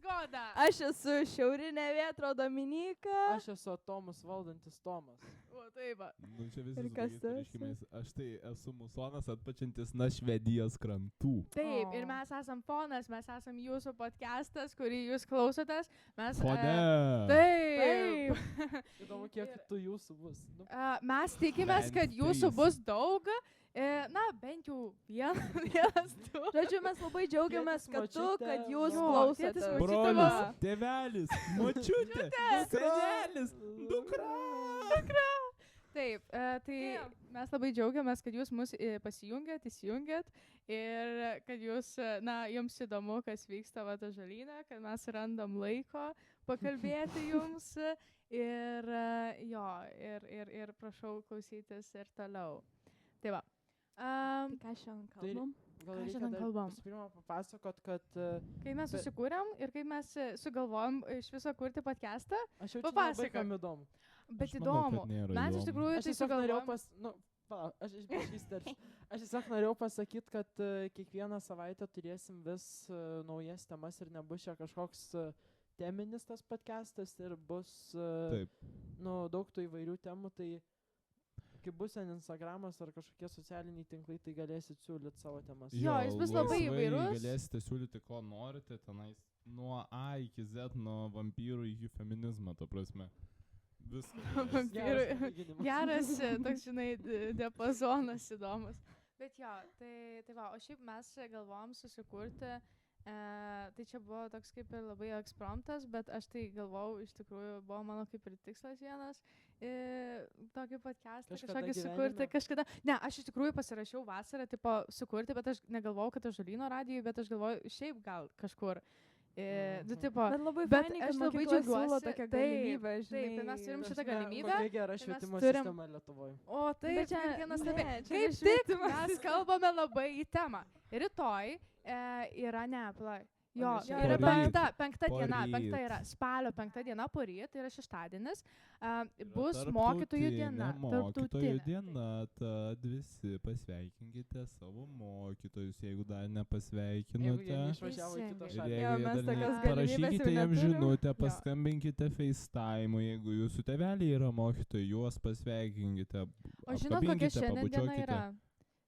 Goda. Aš esu Šiaurinė Vėtro Dominyka. Aš esu Tomas valdantis Tomas. O, taip. Nu, čia visi Ir su kas tokiais tu pareiškimais. Aš tai esu musonas atpačintis nuo Švedijos krantų. Taip, O. ir mes esam fonas, mes esam jūsų podcastas, kurį jūs klausotės. Mes, Fone. taip. Įdomu, kiek tu jūsų bus. Nu, Mes tikimės, Bent kad jūsų trys. bus daug. Na, bent jau vienas, du. Žodžiu, mes labai džiaugiamės, Tėtis, kad tu, močiutė, kad jūs jo, klausotės. tėtis, močiutė, Brolis, va. tėvelis, močiutė, senelis, dukra. Taip, tai Taip. mes labai džiaugiamės, kad jūs mus įsijungėt ir kad jūs, jums įdomu, kas vyksta Vata Žalyne, kad mes randam laiko pakalbėti jums ir prašau klausytis ir toliau. Tai va. Tai ką šiandien kalbam? gal Ką reikia šiandien dar kalbam? visų pirma papasakot, kad Kai mes susikūrėm ir kaip mes sugalvojom iš viso kurti podcastą, aš jau Papasakok. labai kam įdomu. bet Aš manau, įdomu. kad nėra Mes iš įdomu. tikrųjų Aš tai tiesiog norėjau sugalvojom. Aš tiesiog norėjau pasakyti, kad kiekvieną savaitę turėsim vis naujas temas ir nebus čia kažkoks teminis tas podcastas ir bus Taip. daug tų įvairių temų, tai kai bus ten Instagramas ar kažkokie socialiniai tinklai, tai galėsit siūlyti savo temas. Jo, jis bus labai laisvai įvairus. Galėsite siūlyti, ko norite tenais. Nuo A iki Z, nuo vampyrų iki feminizmo, ta prasme. Viskas. Vampyrų. Geras, toks, žinai, diapazonas įdomus. Bet jo, tai va, o šiaip mes galvom susikurti, tai čia buvo toks kaip ir labai ekspromptas, bet aš tai galvojau, iš tikrųjų, buvo mano kaip ir tikslas vienas, tokį podcastą Kažkada kažkokį gyvenime? sukurti kažkada. Ne, aš iš tikrųjų pasirašiau vasarą, tipo, sukurti, bet aš negalvojau, kad Ąžuolyno radijui, bet aš galvojau šiaip gal kažkur. Tipo, Bet labai bet fainai, aš kad labai mokykla siūlo džiaugiuosi. tokią Taip, galimybę, žinai. taip, tai mes turim šitą galimybę. Kokia gera mes švietimo turim- sistema Lietuvoje. O taip, Bet čia- kiekvienas ne, taip. čia ne Kaip tik švietimas. mes kalbame labai į temą. Rytoj yra nepla. Jo, O ne šiandien. yra Poryt. penkta diena, Poryt. penkta yra spalio 5 diena poryt, tai yra šeštadienis. Bus mokytojų diena. Mokytojų diena, tad visi pasveikinkite savo mokytojus, jeigu dar Jeigu nepasveikinote. jie neišvažiavo į kitą Teisingai. Ir šalį. Jo, jeigu jie mes dar tokios ne- galimybės parašykite jau jiems neturim. žinutę, Jo. paskambinkite FaceTime, jeigu jūsų tėveliai yra mokytojai, juos pasveikinkite. O žinot, kokia apkabinkite, šiandien diena pabučiuokite. yra?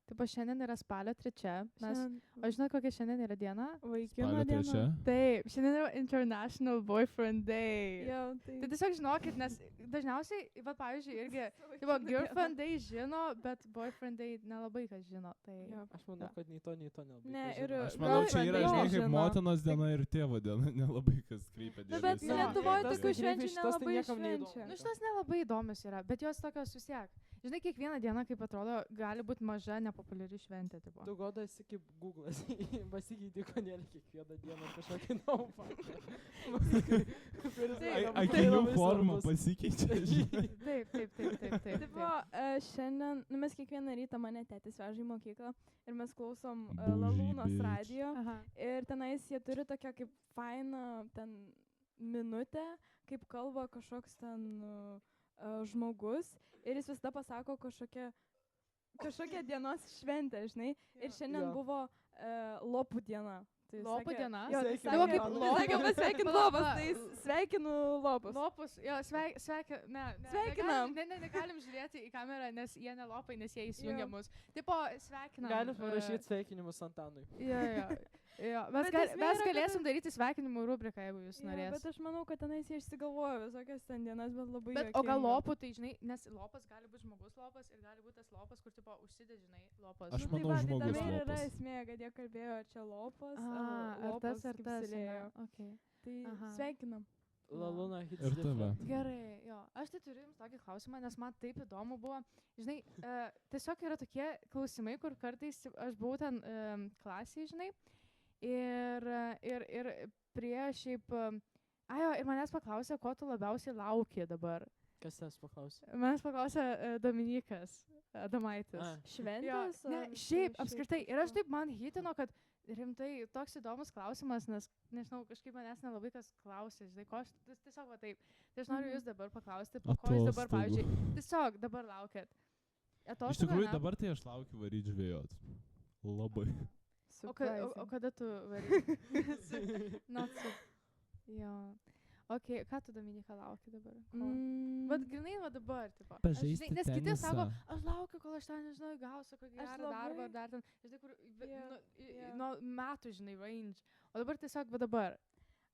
Taip, šiandien yra spalio 3. Šiandien O žinot, kokia šiandien yra diena? Vaikino Spalio diena. 3. Taip, šiandien yra International Boyfriend Day. Jo, tai. Tai tiesiog žinokit, nes dažniausiai, va, pavyzdžiui, irgi, tipo, girlfriend day žino, bet boyfriend day nelabai kas žino. Tai Jo. Aš manau, kad nei to nelabai. Ne, kas ir- žino. Aš manau, čia yra, Jo. žinai, kaip Žino. motinos diena ir tėvo diena, nelabai kas kreipia Nu, bet dėmesį. Jo. Lietuvoje Tas tokių tai švenčių šitas tai nelabai niekam švenčia. neįdomu. Nu, šitas nelabai įdomus yra, bet jos tokios vis tiek. Žinai, kiekvieną dieną, kaip atrodo, gali būti maža, nepopuliari šventė. Tipo. Tu Goda esi kaip Google'as, pasikeitė konėlį kiekvieną dieną kažkokį naują faktą. Akinių forma pasikeičia, žinai. Taip. Tai buvo šiandien, nu, mes kiekvieną rytą mane tėtis veža į mokyklą ir mes klausom Bougie Lalūnos bitch. radijo Aha. ir tenais jie turi tokią kaip fainą ten minutę, kaip kalba kažkoks ten žmogus ir jis visada pasako kažkokią dienos šventę, žinai, ir šiandien Jo. buvo lopų diena. Tai Lopų diena? Jo, tai Sveikinu sakė, Lopų. sakė, pasveikint Pala, lopas, pala. tai sveikinu lopus. Lopus, jo, sveikinam. Sveikinam. Negalim žiūrėti į kamerą, nes jie nelopai, nes jie įsijungia Jo. mus. Tipo, sveikinam. Galit parašyti sveikinimus Antanui. Jo. Mes, Bet esmė mes yra, kad galėsim daryti sveikinimų rubriką, jeigu jūs Jo, norėsite. bet aš manau, kad tenais jie išsigalvojo visokias ten dienas, bet labai Bet o gal juokinga. lopų, tai žinai, nes lopas gali būti žmogus lopas ir gali būti tas lopas, kur tipo užsidė, žinai, lopas. Aš Nu, tai manau, va, tai žmogus tame ir yra lopas. esmė, kad jie kalbėjo, ar čia lopas, ar lopas, tas, ar kaip tas. silėjo. Okay. Tai Aha. sveikinam. Laluna hits Ir tave. different. Gerai, jo. Aš tai turiu jums tokį klausimą, nes man taip įdomu buvo. Žinai, tiesiog yra tokie klausimai, kur kartais aš buvau ten klasėje, žinai, ir prie šiaip... Ajo, ir manęs paklausė, ko tu labiausiai lauki dabar. Kas tas paklausė? Manęs paklausė Dominikas Adomaitis. A. Šventės? Ne, ar šiaip, čia apskritai. Ir aš kažko? taip man hitino, kad rimtai toks įdomus klausimas, nes, nežinau, kažkaip manęs nelabai kas klausė, žinai, ko aš tiesiog va taip. Tai aš noriu jūs dabar paklausti, po ko jūs dabar, Atostogų. pavyzdžiui, tiesiog dabar laukiat. Iš tikrųjų, dabar tai aš laukiu varyti žvėjot. Labai. O kada tu vari? Not su. Jo. Ok, ką tu, Dominika, lauki dabar? Bet grinai va dabar, tipo. Pažaisti Nes kiti tenisą. sako, aš laukiu, kol aš ten, nežinau, gausiu kokį Aš gerą darbą labai- ar dar ten, žinai, kur Jo. nuo metų, žinai, range. O dabar tiesiog va dabar.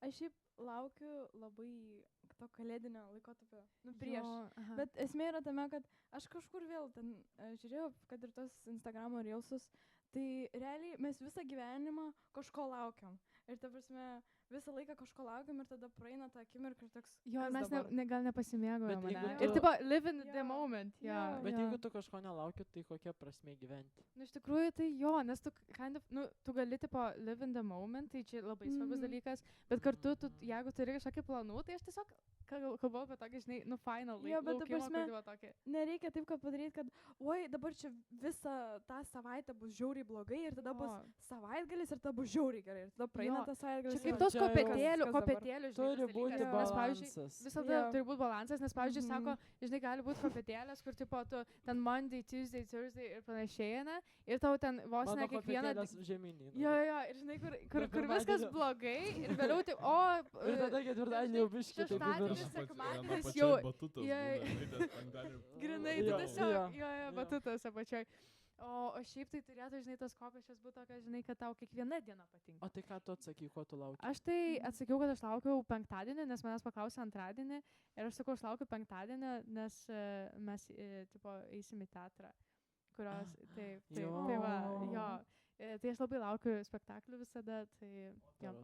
Aš šiaip laukiu labai to kalėdinio laikotarpio. Nu, prieš. Jo, aha. Bet esmė yra tame, kad aš kažkur vėl ten žiūrėjau, kad ir tos Instagramo reelsus, tai realiai mes visą gyvenimą kažko laukiam. Ir ta prasme, visą laiką kažko laukiam ir tada praeina ta akimirka ir toks. Jo, kas mes dabar? gal nepasimėgojom. Bet jeigu ane? tu- Ir tipo, live in the Jo, moment. Jo, jo. Bet jo. jeigu tu kažko nelauki, tai kokia prasmė gyventi? Nu, iš tikrųjų, tai jo, nes tu, kind of, nu, tu gali, tipo, live in the moment, tai čia labai svarbus Mhm. dalykas, bet kartu, tu, jeigu turi kažkokį planų, tai aš tiesiog kalbu apie tokį, žinai, nu, final Jo, bet ta laukimą, prasme- kur buvo tokį. Nereikia taip, kad padaryti, kad oi, dabar čia visą tą savaitę bus žiauriai blogai ir tada bus O, savaitgalis ir tada bus žiauriai gerai. Ir tada praeina Jo, tas Čia savaitgalis. kaip ir- tos Čia jau- kopėtėlių, Kas dabar? kopėtėlių, žinai, Turi tas būti dalykas, nes, pavyzdžiui, balansas. visada Jo. turi būti balansas, nes, pavyzdžiui, Mhm. sako, žinai, gali būti kopėtėlės, kur, tipo, tu ten Monday, Tuesday, Thursday ir panašiai, ne? Ir tau ten vos ne Mano kiekvieną... kopėtėlės žemynį. Jo, ir žinai, kur Bet viskas pirmadienio- blogai ir vėliau tai, o... Ir tada ketvirtadienį jau biškį taip į šeštadienis, viršų. sekmadienis jau- Batutas jo, būna, ten gali... Grinai, Jo, tu tiesiog, jo, jo, jo. batutas apačioj. O šiaip tai turėtų, žinai, tos kopėčios būtų tokios, žinai, kad tau kiekviena diena patinka. O tai ką tu atsakai, ko tu lauki? Aš tai atsakiau, kad aš laukiau penktadienį, nes manęs paklausė antradienį. Ir aš sakau, aš laukiu penktadienį, nes mes, tipo, eisim į teatrą. Kurios, taip, tai va, jo. Tai aš labai laukiu spektaklių visada, tai jo.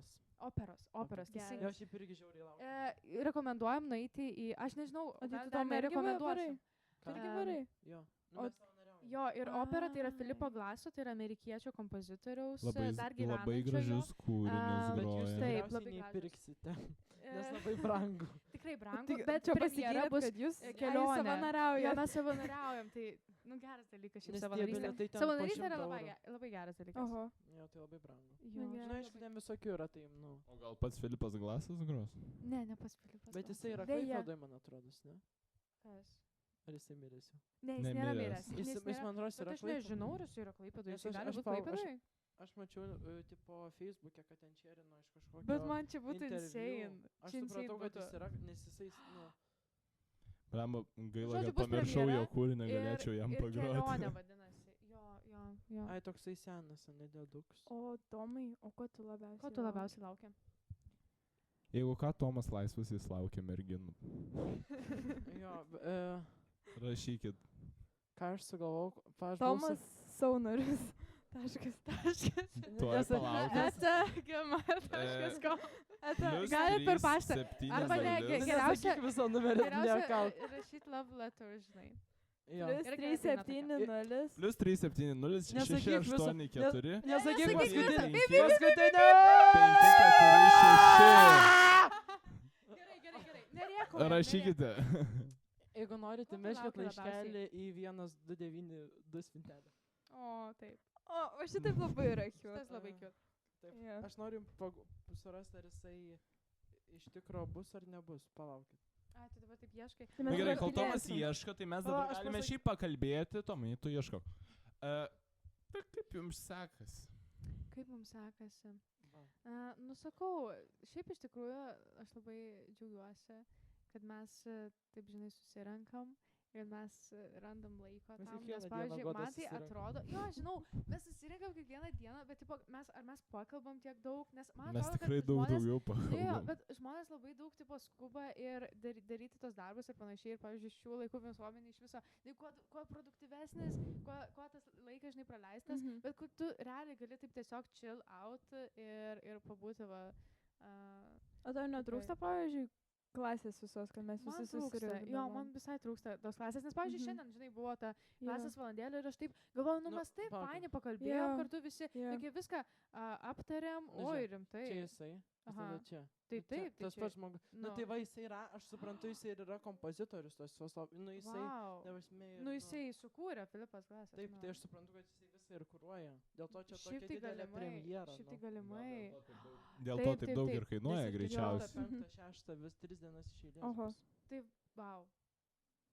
Operos, Geras. teisingai. Jo, aš šiaip irgi žiauriai laukiu. Rekomenduojam nueiti į, aš nežinau, O tai gal tu dar tam irgi nerekomenduosiu. Tu irgi varai. Jo. O- Nu, mes savanoriaujam. Jo, ir opera tai yra Ai. Filipo Glaso, tai yra amerikiečio kompozitoriaus, Labai, dar labai gyvenančio jo. gražius kūrinius Bet jūs groja. Taip, tikriausiai labai gražūs. neįpirksite, nes E, labai brangu. Tikrai brangu, Tai bet čia premjera pasigyrėt, bus kad jūs kelionė. Jo, savanoriaujat. mes savanoriaujam, tai, nu, geras dalykas šiaip Nes tie savanorystė. bilietai ten po Savanorystė yra 100 labai, eurų. labai geras dalykas. Oho. Jo, tai labai brangu. Jo, Nu, Na, gerai. aišku, ten visokių yra, tai, nu. O gal pats Filipas Glasas gros? Ne, pas Filipas. Bet jisai yra Deja. Klaipėdoje, man atrodo, ne? Kas? Ar jisai miręs jau? Ne, jis nėra Nemiręs. miręs. Jis, man atrodo, Bet yra aš nežinau, ar jis yra Klaipėdoje. Nes Jis aš- gali aš būti pau- aš- Klaipėdoje. Aš mačiau, tipo, Facebook'e, kad ten čerino iš kažkokio Bet man čia būtų interviu. insane. Aš Čia insane supratau, kad būtų. jis yra, nes jisai, nu, Blemba, gaila, Žodžiu, kad bus pamiršau jo premjera kūrinį, galėčiau jam ir pagroti. kelionė vadinasi. Jo. ai, toksai senas, nedėduks. O Tomai, o ko tu labiausiai? Ko tu labiausiai laukia? Jeigu ką, Tomas Laisvas, jis laukia merginų. Jo, Rašykit. ką aš sugalvojau, Tomas Saunaris. Taškas. Tuoj palaukit. Eta.gmail.com Plius Galit per 3, paštą. 7, Arba ne, nulis. geriausia- viso numerio Geriausia nekalb. rašyti love letter, žinai. Jo. Plius Ir gerai, 370. Plius 3, 7, 0, 6, Nesakyk viso. 8, 4, Nesakyk Nesakyk paskutinį. viso. Paskutinį! 5, 4, 6. Gerai. Nerėkau. Rašykite. Jeigu norite, Ko tu meškit lauki laiškelį į 1292 spintelę. O, taip. O šitaip labai yra cute. Tas labai cute. Taip. Jo. Aš noriu surasti, ar jisai iš tikro bus ar nebus. Palaukit. Ai, tu dabar taip ieškai. Tai Na mes gerai, dabar kol Tomas tylėsim. ieško, tai mes Pala, dabar aš galime pasaky- šiaip pakalbėti. Tomai, tu ieškok. Tai kaip jums sekasi? Kaip mums sekasi? Nusakau, šiaip iš tikrųjų aš labai džiaugiuosi, kad mes, taip žinai, susirenkam ir mes randam laiko Mes tam, kiekvieną nes, dieną pavyzdžiui, Goda man tai susirenkam. atrodo, jo, žinau, mes susirenkam kiekvieną dieną, bet tipo, ar mes pakalbam tiek daug, nes man Mes atrodo, tikrai kad daug žmonės, daugiau jo, pakalbam. bet žmonės labai daug tipo skuba ir daryti tos darbus ir panašiai, ir pavyzdžiui, šių laikų visuomenė iš viso, tai kuo produktyvesnis, kuo tas laikas, žinai, praleistas, Mhm. bet kur tu realiai gali taip tiesiog chill out ir pabūti va. O tau netrūksta, pavyzdžiui, klasės visos, kad mes Man visi trūksta, susirinkam. jo, man visai trūksta tos klasės, nes pavyzdžiui, Mhm. šiandien, žinai, buvo ta Jo. klasės valandėlė ir aš taip galvoju, nu Nu, mes taip palauk. fainai pakalbėjom Jo. kartu visi, Jo. tokie viską aptarėm, Nu, oi, žiūrėk, rimtai. Čia jisai. Aha. Tada čia. Tai Nu, čia taip, tai tas čia- pats žmogus. Nu, nu. tai va, jisai yra, aš suprantu, jisai ir yra kompozitorius tos visos. Nu, jisai. Wow. ta prasme, ir, Nu, jisai sukūrė Filipas Glasas. Taip, nu. tai aš suprantu, kad jisai visą ir kuruoja. Dėl to čia Šiaip tokia tai didelė galimai, premjera. šiaip tai nu. galimai. Dėl to Taip, taip taip, daug taip. ir kainuoja Nes ir greičiausiai. 4., 5., 6. vis 3 dienas iš eilės. Oho. bus. Tai, wow.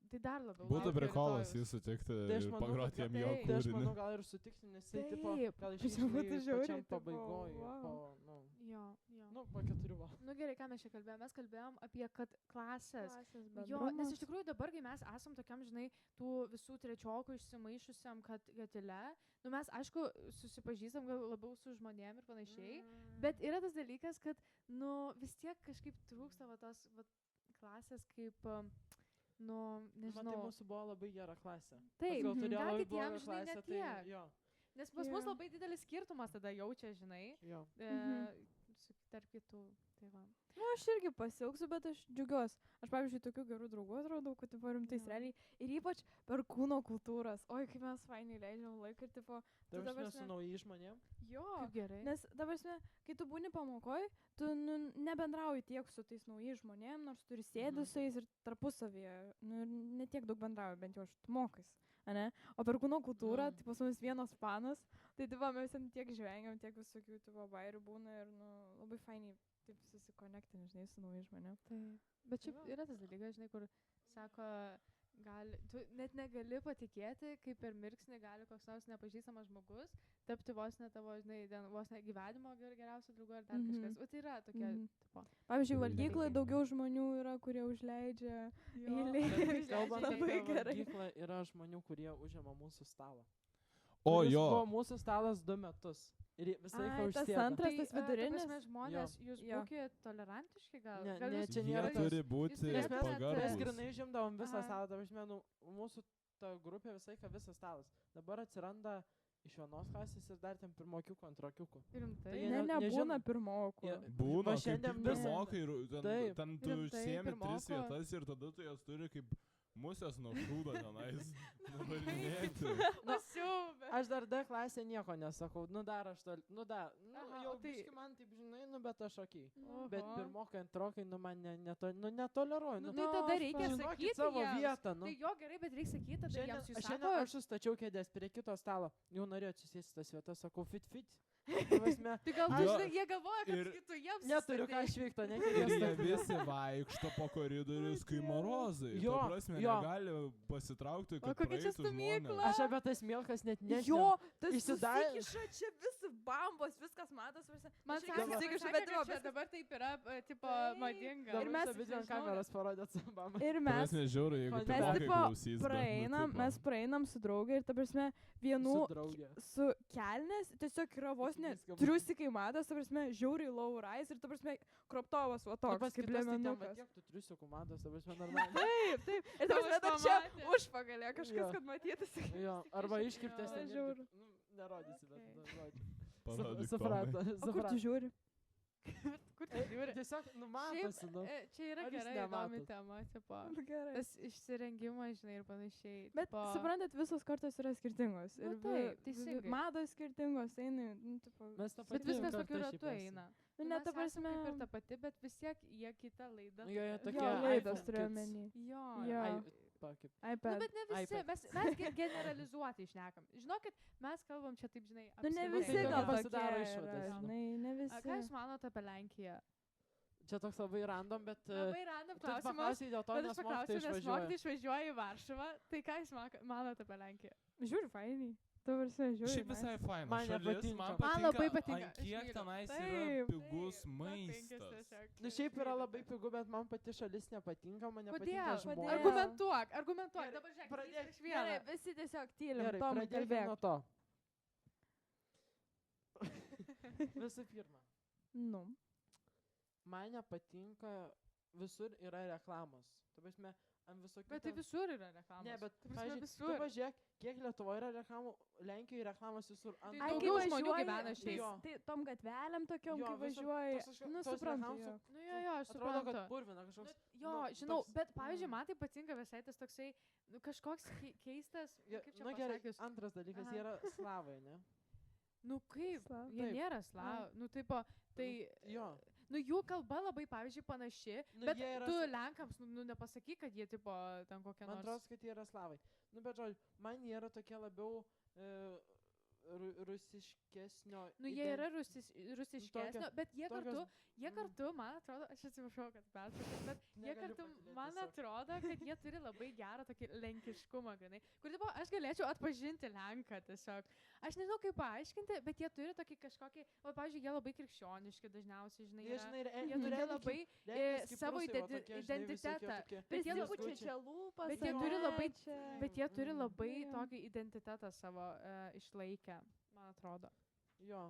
Tai dar labiau. Būtų laukiu prikolas rytojaus. jį sutikti Tai aš ir manau, pagroti kad- jam jo taip. Tai aš kūrinį. manau, gal ir sutikti, nes jisai, tipo, Taip, gal čia išeina būtų į žiauriai, pačiam tipo, pabaigoj, wow. po, Jo. nu, po 4 valandų. Nu gerai, ką mes čia kalbėjom? Mes kalbėjom apie, kad klasės. Klasės Jo, nes bendrumas. iš tikrųjų dabar, kai mes esam tokiam, žinai, tų visų trečiokų išsimaišusiam katile, nu mes, aišku, susipažįstam gal labiau su žmonėm ir panašiai, bet yra tas dalykas, kad, nu, vis tiek kažkaip trūksta va tos va, klasės kaip, nu, Man tai nežinau. mūsų buvo labai gera klasė. Taip, Gal turėjo gal labai kitiem, blogą žinai, ne klasę, tai tiek. jo, Nes pas mus Jo. labai didelis skirtumas tada jaučia, žinai, jo. tarp kitų. Tai va. Nu, aš irgi pasiilgsiu, bet aš džiugiuosi. Aš, pavyzdžiui, tokių gerų draugų atradau, kad tipo rimtais Jo. realiai. Ir ypač per kūno kultūras. Oi, kaip mes fainai leidžiam laiką ir tipo... Tai dabar aš su naujai žmonėm. Jo. Kaip gerai. Nes dabar, kai tu būni pamokoj, tu nu, nebendrauji tiek su tais naujais žmonėm, nors turi sėdi su jais ir tarpusavyje. Nu, ir netiek daug bendrauji, bent jau aš mokais. Ane? O per kūno kultūrą, tai pas mus vienas fanas, tai tipo, mes ten tiek žvengiam, tiek visokių tipo, bairių būna ir nu, labai fainai taip susikonektinti, žinai, su naujais žmonėm. Taip. Bet šiaip Jo. yra tas dalykas, žinai, kur sako, tu net negali patikėti, kaip per mirksnį gali koks nors nepažįstamas žmogus tapti vos ne tavo, žinai, vos ne gyvenimo geriausiu draugu ar dar Mhm. kažkas. O tai yra tokie, Mhm. tipo. Pavyzdžiui, Tai valgyklai dalykai. daugiau žmonių yra, kurie užleidžia eilėj. Bet kalbant Labai apie gerai. valgyklą, yra žmonių, kurie užima mūsų stalą. O Kuris jo, Buvo mūsų stalas 2 metus. Ir visą laiką Ai, tas užsėda. antras, tas ta vidurinis. prasme, žmonės, jūs Jo. būkite tolerantiški gal? Ne, Gal ne, jūs- čia jie nėra tas- turi būti turėtumėt- Nes mes pagarbūs. grinai žimdavom visą Aha. stalą, dabar žinau, mūsų ta grupė visą laiką visas stalas. Dabar atsiranda iš vienos klasės ir dar ten pirmokiukų, antrokiukų. Rimtai. Tai jie Ne, ne- nebūna nežino. pirmokų. Jie- Būna, Va kaip šiandien tik visą- pirmokai ir Taip. ten tu Rimtai, užsiemi 3 pirmoko. vietas ir tada tu jas turi kaip musės nuo šūdo tenais nuvarinėti. Pasiūbė. Aš dar D klasė nieko nesakau, nu dar aš tol, nu dar, nu Aha, jau o tai- biški man taip žinai, nu bet aš okei. Oho. Bet pirmokai, antrokai, nu man netoleruoju. Nu, Nu, tai Nu, tada aš reikia žinokit sakyti savo jiems. vietą, nu. Tai jo gerai, bet reikia sakyti, tada Šiandien, jiems jūs šiandien sako. aš sustačiau kėdės prie kito stalo, jau norėjau atsisėsti tas vietas, sakau fit. Ta prasme, Tai gal tu, Jo. žinai, jie galvoja, kad Ir- tu jiems neturiu ką sustatei. išveikto, ne Ir kėdės. jie statyti. visi vaikšto po koridorius, kai morozai. Jo, Ta prasme, jo. negali pasitraukti, O kad kokia čia praeitų stovykla? žmonės. Aš apie tas milkas net nežinau. Jo, tas Išsidarė- susikiša čia visi bambos, viskas matos. Man Aš irgi sakė, susikišu, sakė, bet kad jo, čia viskas- dabar taip yra, tipo, Taip. madinga. Dabar Ir mes- mes video nežinau, kameras parodėt su bamba. Ir Ta mes prasme, žiauru, jeigu Mes pirmokai tipo klausys. bet, nu, praeinam, tipo. mes praeinam su draugė ir ta prasme vienų Su draugė. su kelnes, tiesiog yra vos ne Viską bus. triusikai matas, ta prasme, žiauriai low rise ir ta prasme, kroptovas va Tai toks, pas kaip kitas tai ten va lemenukas. tiek tų triusių komandos, ta prasme, normaliai. Taip, taip. Ir ta Tavas prasme, dar čia pamatė. užpagalė kažkas, Jo. kad matytųsi. Jo, arba iškirptės Jo, ten. žiauru. irgi, Nu, nerodysi, bet Okay. nu, žodžiu. Parodyk Suprato. Tomai. O kur tu žiūri? Kur tu žiūri? Tiesiog, nu, Šiaip, matosi, nu. čia yra Ar jūs gerai įdomi nematot? tema, tipo, Gerai. tas išsirengimas, žinai, ir panašiai. Bet tipo, suprantat, visos kartos yra skirtingos. Nu Ir taip, teisingai. mados skirtingos, eina, nu, tipo, Mes tą Bet patį viskas kartą tokiu šiaip ratu esam. eina. nu, Nu, net ta mes esam prasme. kaip ir ta pati, bet vis tiek jie kitą laidą. Nu, jo, jie turi. tokie Jo, laidos iPhone turiu kids. omeny. Jo, Jo. Ai, pa, kaip. Nu, iPad. bet ne visi, iPad. mes generalizuotai išnekam. Žinokit, mes kalbam čia taip, žinai, Nu, ne apskritai. visi tokia gal pasidaro tokie išvadas, yra, jo. žinai, ne A, Ką jūs visi. manote apie Lenkiją? Čia toks labai random, bet... Labai random Tu klausimas. paklausai dėl to, Bet nes aš paklausiu, mokytojai nes išvažiuoja. mokytojai išvažiuoja į Varšuvą. Tai ką jūs manote apie Lenkiją? Žiūri, fainiai. Tu varsi, žiūri. Šiaip visai faina. Man šalis, nepatinka. Man labai patinka, ant aš Kiek myliu. tenais yra Taip, pigus Taip, maistas. Nu, šiaip yra labai pigu, bet man pati šalis nepatinka, man nepatinka Kodėl? žmonės. Argumentuok. Gerai, Dabar žiūrėk, pradėk. iš Gerai, vieno. visi tiesiog tylim. Gerai, Tomai, pradėkime kalbėk. nuo to. Visų pirma, Nu. man nepatinka, visur yra reklamos. Tu prasme, ant visokių... Bet tai ten- visur yra reklamos. Ne, bet, Ta prasme, pavyzdžiui, tu visur. pažiūrėk, kiek Lietuvoje yra reklamų, Lenkijoje reklamos visur. Tai Ai, daugiau kai žmonių važiuoji, gyvena tai- šiaip. Jo. Tai tom gatvelėm tokiom, Jo, kai visur važiuoji. tos kažko- Nu, tos suprantu. reklamos Jo. Nu jo, aš Atrodo, suprantu. kad purvina kažkoks... Jo, nu, žinau, toks- bet pavyzdžiui, mm. man tai patinka visai tas toksai, nu, kažkoks keistas, Ja, kaip čia nu gerai, pasakius. antras dalykas, Aha. jie yra slavai, ne? Nu kaip, Slav. jie Taip. nėra slavų, nu taip, tai, Jo. nu jų kalba labai, pavyzdžiui, panaši, Nu, bet jie yra tu s- Lenkams, nu nepasakyk, kad jie, tipo, ten kokie Man nors. atrodo, kad jie yra slavai. Nu, bet žodžiu, man jie yra tokie labiau rusiškesnio. Nu, jie yra rusiškesnio, bet jie kartu, man atrodo, aš atsiprašau, kad pertraukiau, bet jie kartu, man atrodo, kad jie turi labai gerą tokį lenkiškumą, grinai, kur, tipo, aš galėčiau atpažinti Lenką tiesiog. Aš nežinau, kaip paaiškinti, bet jie turi tokį kažkokį, o, pavyzdžiui, jie labai krikščioniški dažniausiai, žinai, jie turi labai savo identitetą, bet jie turi labai tokį identitetą savo išlaikę, man atrodo. Jo,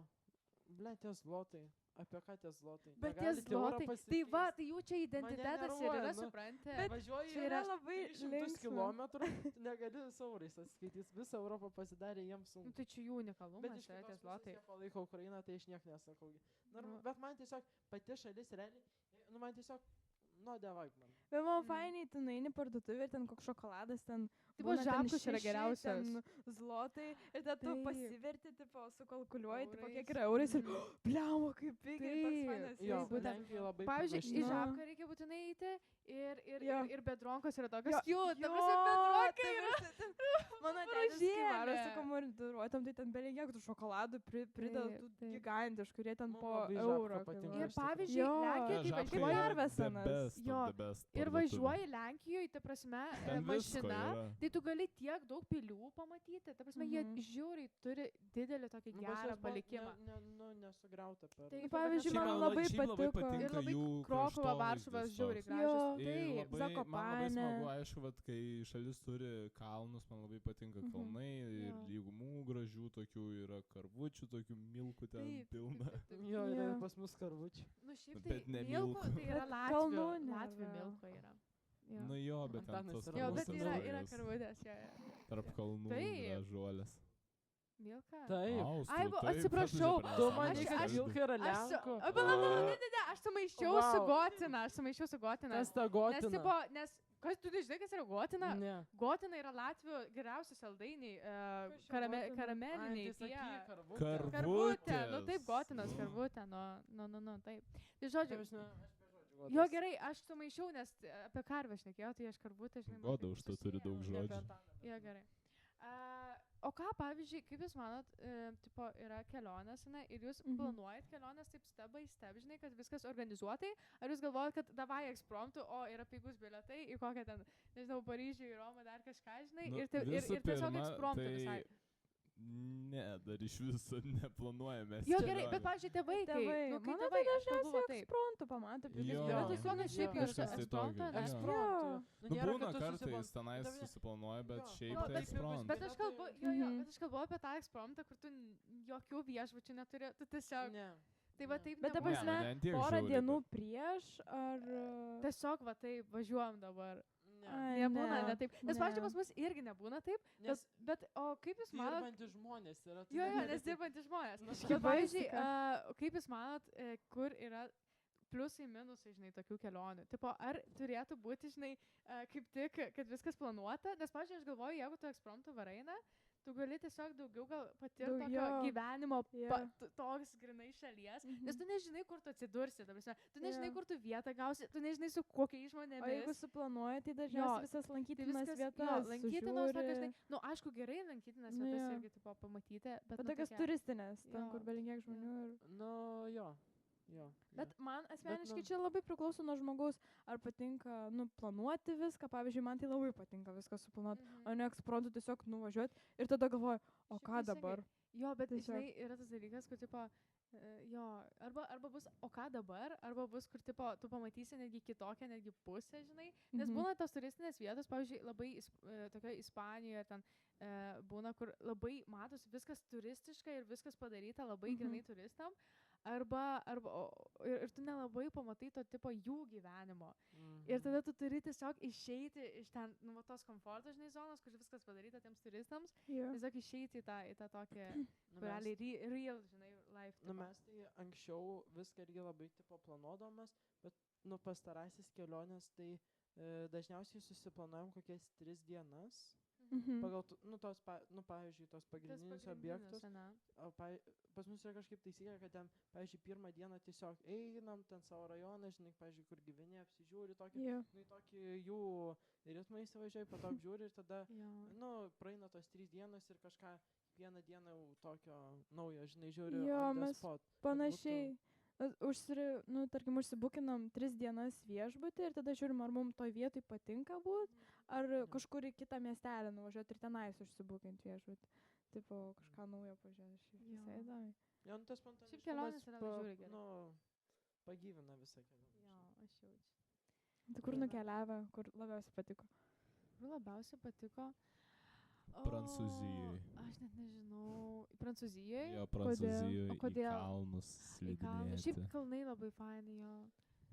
tie zlotai. Apie ką tie zlotai? Bet tie zlotai, tai va, tai jų čia identitetas ir yra, supranti. Bet važiuoji čia yra labai 100 kilometrų, negali saurais atskaitys, visą Europą pasidarė jiems sunku. Nu, tai čia jų unikalumas, Bet iš tie zlotai. pusės jie palaiko Ukrainą, tai aš niek nesakau. Bet man tiesiog pati šalis realiai, nu man tiesiog, devaik man. Bet man fainiai, tu nueini parduotuvę ir ten koks šokoladas, ten Tipo, žabkus yra geriausias. Zlotai ir tada tu Taip. pasiverti, tipo, sukalkuliuoji, tipo, kiek yra eurais ir bliamo, kaip pigiai, toks Taip. fainas. Jo, jausmas. Lenkijoj labai Pavyzdžiui, panašiai. į žabką reikia būtinai eiti Jo. ir bedronkos yra tokios Jo, cute. Ta jo, prasme, bedronkai tai yra. Mano tėtis, kai Mažėlė. varo su komandiruotam, tai ten belengiek tų šokoladų prideda Taip, tų taip. gigantiškų, kurie ten Man po labai žabka eurą. patinka. Ir Iš tikrųjų. pavyzdžiui, Jo. Lenkija, tai Žabka važiuoja yra Arvesenas. Jo, ir važiuoji Lenkijoje, ta prasme, mašina, tai tu gali tiek daug pilių pamatyti. Ta prasme, jie žiūriai turi didelį tokį Nu, pas gerą juos buvo palikimą. Nesugriauta per. Tai, Nu, pavyzdžiui, man labai patiko. Ir labai Krokuva, Varšuvas žiūri gražios. Jo. Taip. Man labai Zakopane. smagu, aišku, vat, kai šalis turi kalnus, man labai patinka kalnai ir Jo. lygumų gražių tokių, yra karvučių, tokių milkų ten Taip, pilna. Jo, yra Jo. ir pas mus karvučių. Nu, šiaip Bet tai ne milko, milko. tai yra Bet Latvių. kalnų nėra. Latvių milko yra. Jo. Nu jo, bet ten Antanas tos yra Jo, bet mūsų yra draugas. karvutės. Jo. tarp kalnų Taip. žuolės. Milka? Taip. Ai, atsiprašau, Tu man Aš- kad aš- Vilka yra Aš su- Lenkų. aš sumaiščiau su Gotina, Kas ta Nes, Gotina? tipo, tu nežinai, kas yra Gotina? Ne. Gotina yra Latvių geriausi saldainiai, Kas čia Gotina? karameliniai. tie. Karvutė. Karvutė, nu taip, Gotinas karvutė, nu, taip. Tai žodžiu, jo gerai, aš sumaišiau, nes apie karvę šnekėjau, tai aš karvutę, žinai. man Goda taip už to turi daug susiję. žodžių. Jo gerai. O ką, pavyzdžiui, kaip jūs manot, tipo, yra kelionės, ne, ir jūs planuojat kelionės taip step by step, žinai, kad viskas organizuotai, ar jūs galvojat, kad davai ekspromptų, o yra pigus bilietai į kokią ten, nežinau, Paryžių, į Romą, dar kažką, žinai, Nu, ir visų tiesiog pirma, ekspromptų tai visai. Ne, dar iš viso neplanuojame. Jo gerai, bet, pavyzdžiui, tėvai, Tėvai, nu, kai mano tėvai, tai aš kalbu va dažniausiai taip. eksprontų pamato. Jo. Bet tai suomi šiaip jau Kažkas tai ekspromptą, tokio, ne? jo. Nu, Nu, nėra, būna kad tu kartais tenais Dabar- susiplanuoja, bet Jo. šiaip Nu, tai bet- eksprompt. Bet aš kalbu, bet aš kalbu apie tą ekspromptą, kur tu jokių viešbučių neturi, tu tiesiog, Ne. tai va taip Bet ta nebūna. prasme, ne ant tiek porą žiauriai, dienų bet- prieš ar... Tiesiog va taip, važiuojam dabar. Ne. Ai, Nebūna, ne taip. Nes, ne. pavyzdžiui, pas mus irgi nebūna taip, Nes bet, o kaip jūs manot, dirbantys žmonės yra. tu jo, negali nes taip- dirbantys žmonės. Nu, Bet, Kažkaip pavyzdžiui, baisika. kaip jūs manot, kur yra pliusai, minusai, žinai, tokių kelionių. Tipo, ar turėtų būti, žinai, kaip tik, kad viskas planuota? Nes, pavyzdžiui, aš galvoju, jeigu tu ekspromptų varaina, tu gali tiesiog daugiau gal patirti Daug- tokio jo. gyvenimo, Jo. toks grinai šalies, nes tu nežinai, kur tu atsidursi, ta prasme, tu nežinai, Jo. kur tu vietą gausi, tu nežinai, su kokiais O jeigu žmonėmis. suplanuoji, tai Jo, dažniausiai visas Tai lankytinas viskas, vietas. lankytinos, tokios, žinai, sužiūri. nu, aišku, gerai lankytinas Nu, vietas jo. irgi, tipo, pamatyti, bet, Bet nu, tokias tokia- turistinės, ten Jo. kur belingiek žmonių. Ir... Nu, jo. Bet man asmeniškai nu- čia labai priklauso nuo žmogaus, ar patinka, nu, planuoti viską. Pavyzdžiui, man tai labai patinka viską suplanuoti, o ne eksprontų tiesiog nuvažiuoti ir tada galvoju, o Šiaip ką teisingai. dabar? Jo, bet Tiesiog. žinai, yra tas dalykas, kur, tipo, jo, arba bus, o ką dabar, arba bus, kur, tipo, tu pamatysi netgi kitokią, netgi pusę, žinai, nes būna tos turistinės vietos, pavyzdžiui, labai tokio Ispanijoje ten būna, kur labai matosi viskas turistiška ir viskas padaryta labai grinai turistam, ir tu nelabai pamatai to tipo jų gyvenimo. Ir tada tu turi tiesiog išeiti iš ten, nu, va, tos komforto, žinai, zonos, kur viskas padaryta tiems turistams, Jo. tiesiog išeiti į tą tokią, Nu, mes- realiai, real, žinai, life. Nu, tipo. mes tai anksčiau viską irgi labai tipo planuodamas, bet nu pastarasis kelionės tai dažniausiai susiplanuojam kokias 3 dienas. Pagal, pavyzdžiui, tos Tas pagrindinius pagrindinis, objektus. ane. O pas mus yra kažkaip taisyklė, kad ten, pavyzdžiui, pirmą dieną tiesiog einam ten savo rajoną, žinai, pavyzdžiui, kur gyveni, apsižiūri tokį, Jo. nu, į tokį jų ritmą įsivažiuoji, po to apžiūri ir tada, Jo. nu, praeina tos 3 dienos ir kažką kiekvieną dieną jau tokio naujo, žinai, žiūri. Jo, on the mes spot, kad panašiai. Tarkim, užsibukinam 3 dienas viešbutį ir tada žiūrim, ar mums toj vietoj patinka būt, ar kažkur į kitą miestelį nuvažiuoti ir tenais užsibukinti viešbutį. Tipo, kažką naujo pažiūrėti. Šiaip Jo. visai įdomi. Jo, nu tas Šiaip kelionės yra žiauriai gerai. nu, pagyvina visą kelionę. Jo, aš jaučiu. Tai kur nukeliavę, kur labiausiai patiko? Kur labiausiai patiko? Prancūzijoj. Aš net nežinau. Prancūzijoje? Jo, Prancūzijoje O į kodėl? kalnus Į kalnus. Šiaip slidinėti. kalnai labai faini, jo.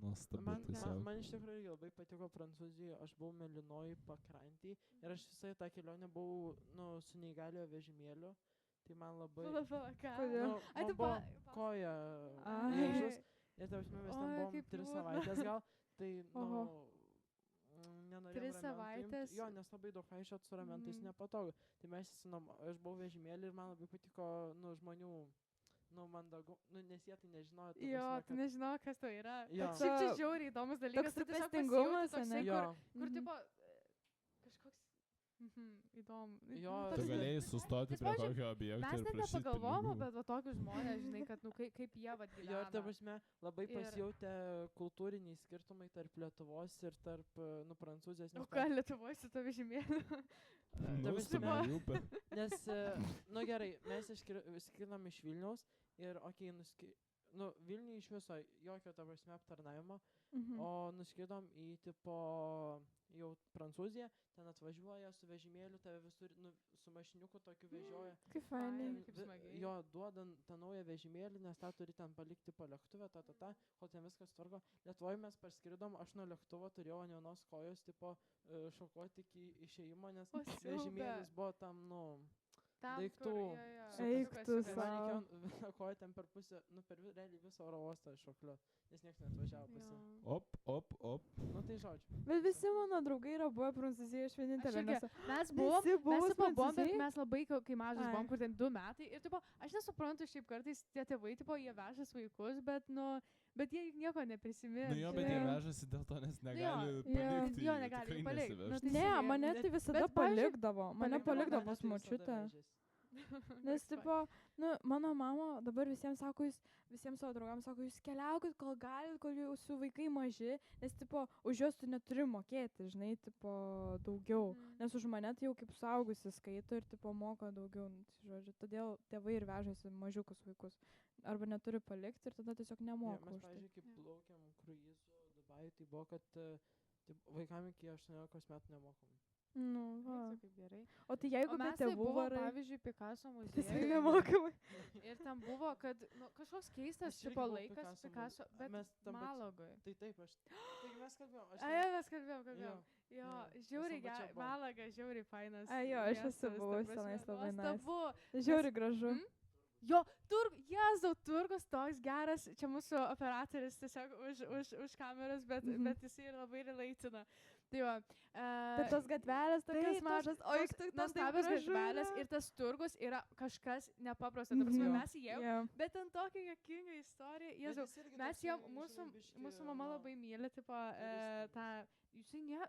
Nuostabu Man tiesiog. iš tikrųjų irgi labai patiko Prancūzijoje, aš buvau Melinoj pakrantį ir aš visai tą kelionę buvau, nu, su neįgaliojo vežimėliu, tai man labai... Ką? Kodėl? Nu, Ai, man tu buvo koja Ai. lūžus ir ta prasme mes ten Oi, buvom kaip 3 liūdna. savaitės gal, tai, Oho. nenorėjom 3 ramentų savaitės? imt. Jo, nes labai daug aiškiai su ramentais nepatogu. Tai mes aš buvau vežimėlį ir man labai patiko, nu, žmonių, nu, mandagu, nu, nes jie tai nežinojo. ta Jo, prasme, tu kad- nežinau, kas to yra. Jo. Šiaip čia žiauriai įdomus dalykas. Toks tu tiesiog rūpestingumas, pasijauti toksai, ane? Jo. Kur, Mhm. tipo, kažkoks... Įdomu. Jo, Nu, Tu toks- galėjai sustoti Nes, prie pavyzdžiui, kokio objekto Mes ir net prašyti nepagalvojom pinigų. apie va tokius žmonės, žinai, kad, nu, kaip jie vad Jo, ir ta gyvena. prasme, labai Ir- pasijautė kultūriniai skirtumai tarp Lietuvos ir tarp, nu, Prancūzijos. O nes ką Lietuvoje su to vežimėliu? Nustumė į upę. Nes, nu gerai, mes skridom iš Vilniaus ir, okei, nu, Vilniui iš viso jokio, ta prasme, aptarnavimo, Mhm. o nuskridom į, tipo, jau Prancūziją, ten atvažiuoja su vežimėliu, tave visur, nu, su mašiniuku tokiu vežioja. Kaip fainai. Fainai. Kaip smagiai. Jo, duodant tą naują vežimėlį, nes tą turi ten palikti po lėktuvę, kol ten viskas tvarko. Lietuvoje mes parskridom, aš nuo lėktuvo turėjau ant vienos kojos, tipo, šokuoti iki išėjimo, nes O, siaube. vežimėlis buvo tam, nu, Tam, daiktų. kur- jo, jo. Eik Sukas, tu sukas. man sau. reikėjo vieną koją ten per pusę, nu, per realiai visą oro uostą šokliuot, nes niekas neatvažiavo pas jį. Jo. Op. Nu, tai žodžiu. Bet visi mano draugai yra buvę Prancūzijoje, aš vienintelė. irgi. nesu. Mes buvom, Visi buvo mes tipo buvom, bet Prancūzijoj? mes labai, kai mažas Ai. buvom, kur ten 2 metai. Ir tipo, aš nesuprantu, šiaip kartais tie tėvai, tipo, jie vežas vaikus, bet, nu, bet jie juk nieko neprisimė. Nu jo, bet jie Jo. vežasi dėl to, nes negali Jo. palikti. Jo, jų, negali tikrai jų palikt. nesivežtų. Nu, tai Ne, seniai, mane bet- tai visada bet, pavyzdžiui, palikdavo. Mane palikdavo palikdavo Mane pas tai visada močiutę. vežėsi. Nes, tipo, nu, mano mama dabar visiems sako, visiems savo draugams sako, jūs keliaukit, kol galit, kol jūsų vaikai maži, nes, tipo, už juos tu neturi mokėti, žinai, tipo, daugiau. Mhm. Nes už mane tai jau kaip suaugusi skaito ir, tipo, moka daugiau, nu, tai, žodžiu. Todėl tėvai ir vežasi mažiukus vaikus. Arba neturi palikti ir tada tiesiog Jo, nemoka mes, už tai. pavyzdžiui, kaip Jo. plaukėm kruizu Dubajui, tai buvo, kad vaikam iki 18 metų nemokam. Nu, va. Eik tu, kaip gerai. O tai O jeigu be mes tai tėvų buvo, varai, pavyzdžiui, Picasso tai muziejuje. nemokamai. Ir ten buvo, kad nu, kažkoks keistas Aš irgi tipo buvau laikas Picasso, bet Mes tam pač- Malagoj. Tai taip, taigi mes kalbėjom. Aš Ai, mes kalbėjom. Jo. Jo, Jo, žiauriai mes abu čia gerai. buvom. Malaga, žiauriai fainas. Ai, jo, aš esu miestas, ta buvus prasme, tenais labai nice. nuostabu. Žiauri gražu. Mm? Jo, Jėzau, turgus toks geras. Čia mūsų operatorius tiesiog už kameras, bet jis ir labai relaitina. Tai va. Bet tos gatvelės tokios Taip, mažas, o juk tik nuostabios gatvelės ir tas turgus yra kažkas nepaprasto. Ta prasme, Jo. mes įėjom, bet ten tokia juokinga istorija. Jėzau, mes jam, mūsų mama labai myli, tipo, tą,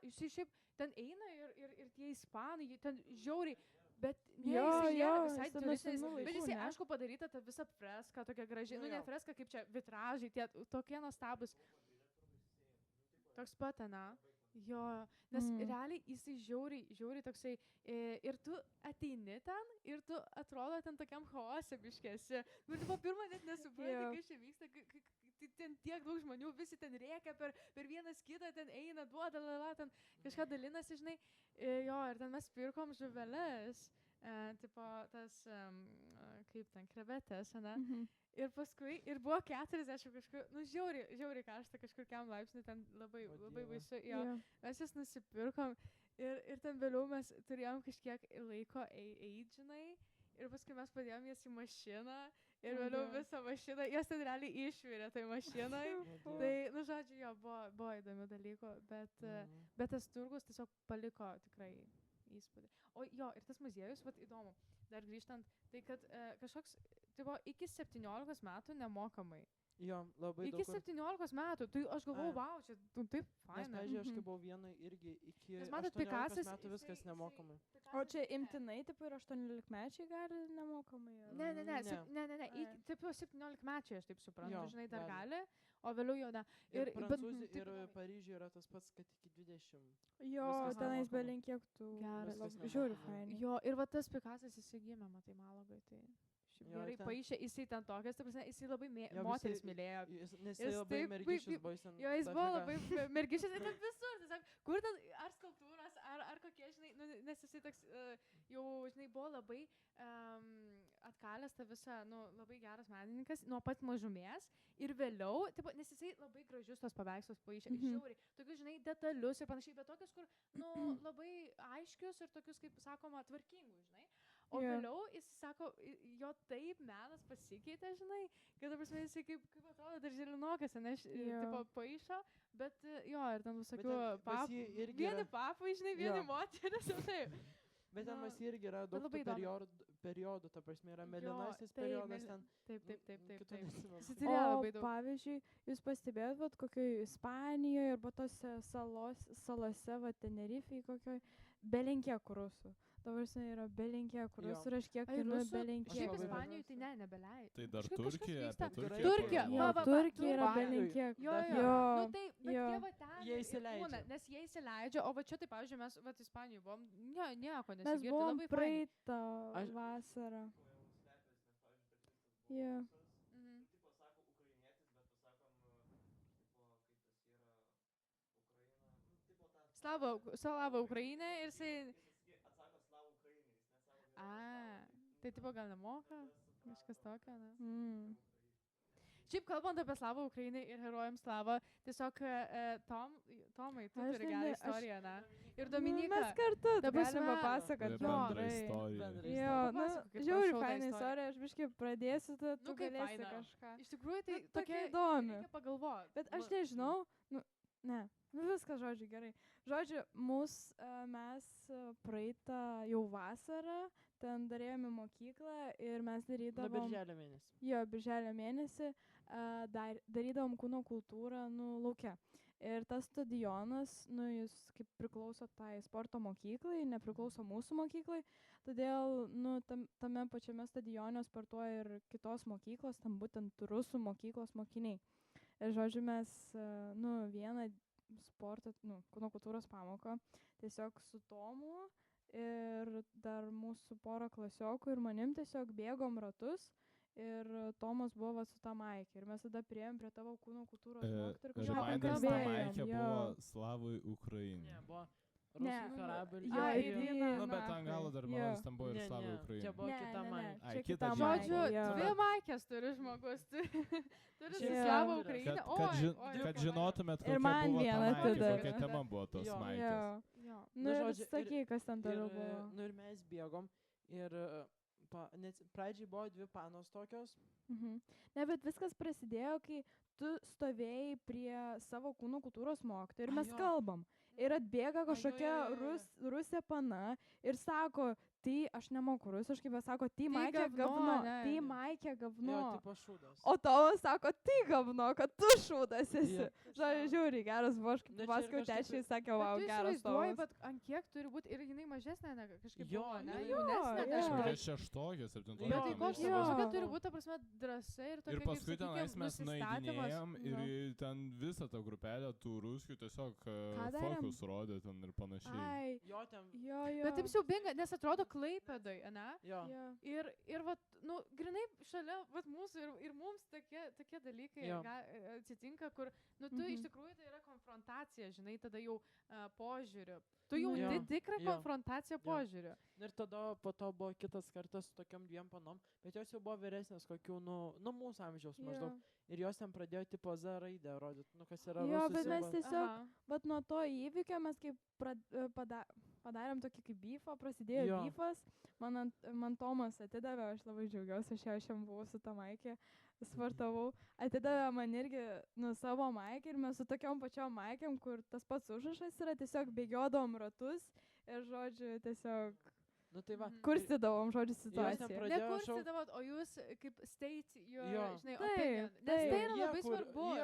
jisai šiaip ten eina ir tie ispanai, jie ten žiauriai, bet ne, Jo, jisai jo, nėra visai jis ten nuo turistinis, senų bet laikų, jisai, ne? aišku, padaryta ta visa freska, tokia graži, Nu nu ne jo. freska, kaip čia vitražai, tie tokie nuostabus. Toks pat, na. Jo, nes realiai jisai žiauriai toksai, ir tu ateini ten, ir tu atrodo ten tokiam chaose biškėsi. Nu, tipo, pirmą net nesupranti, Jo. kas čia vyksta, tai ten tiek daug žmonių, visi ten rėkia per vienas kitą, ten eina, duoda, ten kažką dalinasi, žinai. Jo, ir ten mes pirkom žuveles, tipo, tas, kaip ten, krevetės, ne? Mhm. Ir paskui, ir buvo 40 kažkur, nu, žiauriai karšta kažkur kiam laipsniui, ten labai Dieve. baisu, jo. Jo. Mes jas nusipirkom ir ten vėliau mes turėjom kažkiek laiko eit, žinai, ir paskui mes padėjom jas į mašiną ir O, vėliau Dieve. visą mašiną, jos ten realiai išvirė tai mašinai. Tai, nu, žodžiu, jo, buvo įdomių dalykų, bet tas turgus tiesiog paliko tikrai įspūdį. O jo, ir tas muziejus, vat įdomu, dar grįžtant, tai kad kažkoks, tipo, iki 17 metų nemokamai. Jo, labai Iki daug. 17 metų. Tai aš galvoju, Ai. wow, čia taip Nes, faina. pavyzdžiui, aš Mhm. kai buvau vienai irgi iki Nes matot, 18 Pikasas, metų viskas nemokamai. O čia imtinai, tipo, ir 18-mečiai gali nemokamai? ar- Ne. Ne. Iki, taip jau 17-mečiai, aš taip suprantu, Jo, žinai, dar gali. gali, o vėliau jau ne. Ir bet- Prancūzija, taip ir įdomiai. Paryžiuje yra tas pats, kad iki 20. Jo, Viskas tenais nemokama. belenkiek tų. Geras. Viskas Žiūri, nemokama. fainai. Jo, ir va tas Pikasas jisai gimė, matai, Malagai, tai šiaip Jo, gerai ten- paaišė, jisai ten tokias, ta prasme, jisai labai Jo, moteris visi- mylėjo. Nes Jis jis labai taip mergišius buvo. Jo, jis buvo labai mergišis ir ten visur, tiesiog, kur ten, ar skulptūros, ar kokie, žinai, nu, nes jisai toks, jau, žinai, buvo labai atkalęs tą visą, nu, labai geras menininkas nuo pat mažumės ir vėliau, tipo, nes jisai labai gražius tos paveikslus paišė, žiauriai, tokius, žinai, detalius ir panašiai, bet tokius, kur, nu, labai aiškius ir tokius, kaip sakoma, tvarkingus, žinai. O Jo. vėliau jis sako, jo taip menas pasikeitė, žinai, kad dabar jisai kaip atrodo darželinokas, nes Jo. tipo paišo, bet jo, ir ten visokių ten pas papų. jį irgi Vieni yra- papai, žinai, vieni Jo. moteris ir taip. Bet ten Nu, pas jį irgi yra daug labai tų įdomu. periodų, ta prasme, yra Jo, mėlynasis taip, periodas ten. Taip. Kitų Taip. neatsimenu. Jis turėjo O, labai daug. pavyzdžiui, jūs pastebėjot, vat, kokioje Ispanijoje arba tose salose, va, Tenerifei kokioj, belenkiek rusų. Dabar yra belenkiek Jo. rusų ir aš kiek Ai, turiu rusų? belenkiek. Šiaip labai Ispanijoje tai domėjausi. nebeleidžia. Tai dar Kažkaip kažkas Turkija, vyksta. apie Turkiją. Turkija, pagalvoju. Jo, va, Turkija yra Turkijoj. belenkiek. Jo. Jo. Nu tai, bet jo. jie va ten Jie ir įsileidžia. būna, nes jie įsileidžia, o va čia tai, pavyzdžiui, mes va Ispanijoje buvom, nieko Mes nesigirdi, buvom labai fainai. praeitą Aš- vasarą. Jo. Mhm. Slava Ukraina ir jisai... A, tai tipo gal nemoka, kažkas tokio, ne? Šiaip kalbant apie Slavą Ukrainai ir herojams Slavą, tiesiog Tomai, tu Aš turi ne- gerą aš- istoriją, ne? Ir Nu, Dominika. mes kartu Ta galim prasme- papasakot. Ir Jo, bendra bendrai. istorija. Bendra Jo, nu, Papasakok, kaip žiauri prašau tą faina istoriją. istorija, aš biškai pradėsiu, tada tu Nu, kaip galėsi faina. kažką. Iš tikrųjų, tai Nu, tokia tokia įdomi. reikia pagalvoti. Bet aš nežinau, nu, ne, nu viskas, žodžiu, gerai. Žodžiu, mes praeitą jau vasarą, ten darėjome mokyklą ir mes Nu, darydavom... birželio mėnesį. Jo, birželio mėnesį darydavom kūno kultūrą, nu, lauke. Ir tas stadionas, nu, jis kaip priklauso tai sporto mokyklai, nepriklauso mūsų mokyklai, todėl, nu, tame pačiame stadione sportuoja ir kitos mokyklos, tam būtent rusų mokyklos mokiniai. Ir, žodžiu, mes, nu, vieną sporto, nu, kūno kultūros pamoką tiesiog su Tomu ir dar mūsų porą klasiokų ir manim tiesiog bėgom ratus. Ir Tomas buvo va su ta Maikė. Ir mes tada priėjom prie tavo kūno kultūros mokytojų ir kažką Reminders, ta pakalbėjom, Maikė jo. buvo Slavui Ukrainai. Ne, buvo Ne, rusų karabelį. jo, Ai, ir Irina, Nu, bet na, ant galo dar jo. malas ten buvo ir Ne, Slavui ne, čia Ukrainai. buvo kita Maikė. Ai, čia kita kita Maikė. Žodžiu, Maikė, jo. dvi Maikės turi žmogus. Turi su Čia- Slavą Kad- Ukrainą. Kad žinotumėt, Ir kokia man buvo ta vieną Maikė, atidavė. kokia tema buvo tos Jo. Maikės. Jo. Jo. Nu Nu, ir žodžiu, sakyk, kas ten toliau Ir, buvo. nu, ir mes bėgom. Ir pradžiai buvo dvi panos tokios. Mhm. Ne, bet viskas prasidėjo, kai tu stovėjai prie savo kūno kultūros mokytojo ir Ai, mes jo. kalbam. Ir atbėga jo, kažkokia jo. rusė pana ir sako, tai aš nemoku rusiškai, bet sako, tai Maikė gavno, gavno, ne. tai Maikė gavno. Jo, tipo šūdas. O Tomas sako, tai gavno, kad tu šūdas esi. Jo. Žodžiu, žiūri, geras buvo, aš kaip Nu, čia ir pasakau, kažkaip- tečiai sakė, Bet wow, tu geras įsivaizduoji, Tomas. bet ant kiek turi būti ir jinai mažesnė, ne, kažkaip Jo, buvo, ne, jo, jaunesnė jo. kažkokia. Kažkokia šeštokė, septintokė. Bet tai Jo, koks, jo. kokia turi būti, ta prasme, drąsa ir tokia, Ir kaip paskui tenais sakykim, mes nusistatymas. nueidinėjom ir Nu. ten visą tą grupelę tų ruskių tiesiog darėm? fokus rodė ten ir panašiai. Ai, Jo, ten. jo. Bet taip siaubinga, nes atrodo Klaipėdoj, ne? Jo. Jo. Ir vat, nu, grinai šalia vat, mūsų ir mums tokie dalykai Jo. atsitinka, kur, nu, tu iš Mhm. tikrųjų tai yra konfrontacija, žinai, tada jau požiūriu. Tu jau Jo. tikrą Jo. konfrontaciją požiūriu. Ir tada po to buvo kitas kartas su tokiam dviem panom, bet jos jau buvo vyresnės kokių, nu mūsų amžiaus maždaug. Jo. Ir jos ten pradėjo tipo Z raidę rodyti, nu kas yra Jo, rusų bet mes simbolis. tiesiog, Aha. bet nuo to įvykio mes kaip padarėm tokį kaip bifą, prasidėjo Jo. bifas, man Tomas atidavė, aš labai džiaugiausi, aš šiandien buvau su tą Maikė, sportavau, atidavė man irgi nu savo Maikę ir mes su tokiom pačiom Maikėm, kur tas pats užrašas yra, tiesiog bėgiodom ratus ir žodžiu, tiesiog... Nu tai va. Kurstydavom, žodžiu, Jos situaciją. nepradėjo šaukti. Nekursydavot, o jūs kaip state your, Jo. žinai, Taip, opinion. Nes taip. tai yra labai svarbu. Jie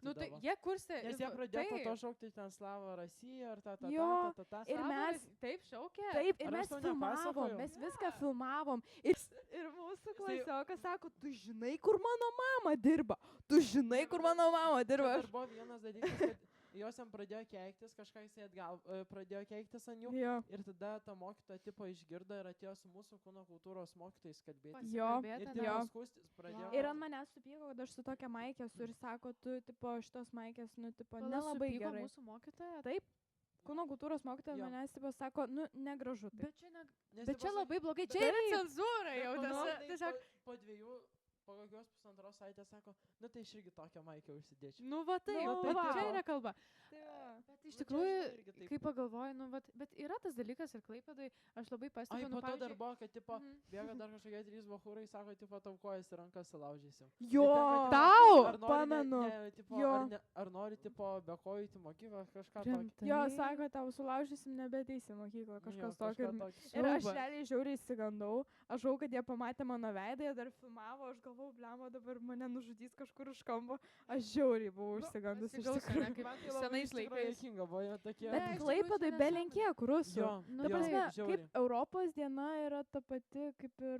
Nu tai kurstydavo. jie kurstė. Nes jie pradėjo po to šaukti ten Slava Rasija ar ta. Jo, ta. ir mes- Taip šaukė. Taip, ir Ar mes aš tau filmavom, nepasakojau? mes viską filmavom. Ir mūsų klasiokas sako, tu žinai, kur mano mama dirba. Tu žinai, kur mano mama dirba. Ir buvo vienas dalykas, kad jos jam pradėjo keiktis, kažką jisai atgal pradėjo keiktis ant jų. Jo. Ir tada ta mokytoja tipo išgirdo ir atėjo su mūsų kūno kultūros mokytojais kalbėti. Jo, Ir Pasikalbėta, tipo jo. skųstis pradėjo. Ir ant manęs supyko, kad aš su tokia maikė esu ir sako, tu, tipo, šitos maikės, nu, tipo, nelabai gerai. Mūsų mokytoja. Taip, kūno kultūros mokytoja Jo. manęs, tipo, sako, nu, negražu. Tai. Bet čia, ne, Nes bet tipo čia sa- labai blogai. Čia Taip. yra cenzūra jau. Nu, Tas, tiesiog, po dviejų, po kokios pusantros savaitės sako, nu tai aš irgi tokią maikę užsidėčiau. nu va taip, Nu, tai va. čia yra kalba. Tai va. Bet iš Nu, čia tikrųjų, žinai, irgi taip. kai pagalvoju, nu, vat, bet yra tas dalykas ir Klaipėdai, aš labai Ai, pastebiu, po nu, to dar pavyzdžiui, buvo, kad tipo, Mhm. bėga dar kažkokie trys bahūrai, sako, tipo, tau kojas ir rankas sulaužysim. Jo, Tau! Ar nori, pamenu. Tipo, Jo. ar nori, tipo, be kojų į mokyklą, kažką tokio. rimtai. Jo, sako, tau sulaužysim, nebeteisi mokyklą, kažkas tokio. Ir aš Siaubas. realiai žiauriai įsigandau. Aš žinau, kad jie pamatė mano veidą, jie dar filmavo, aš galvau, blemo, dabar mane nužudys kažkur iš kampo. Aš žiauriai buvau išsigandus iš pasigaus, tikrųjų. ane, kaip senais laikais. Juokinga buvo, jie tokie. Bet Ne, iš tikrųjų, Klaipėdai čia be nesąmonė. lenkiek rusų. Jo, Nu, Ta jo, prasme, žiauriai. kaip Europos diena yra ta pati, kaip ir...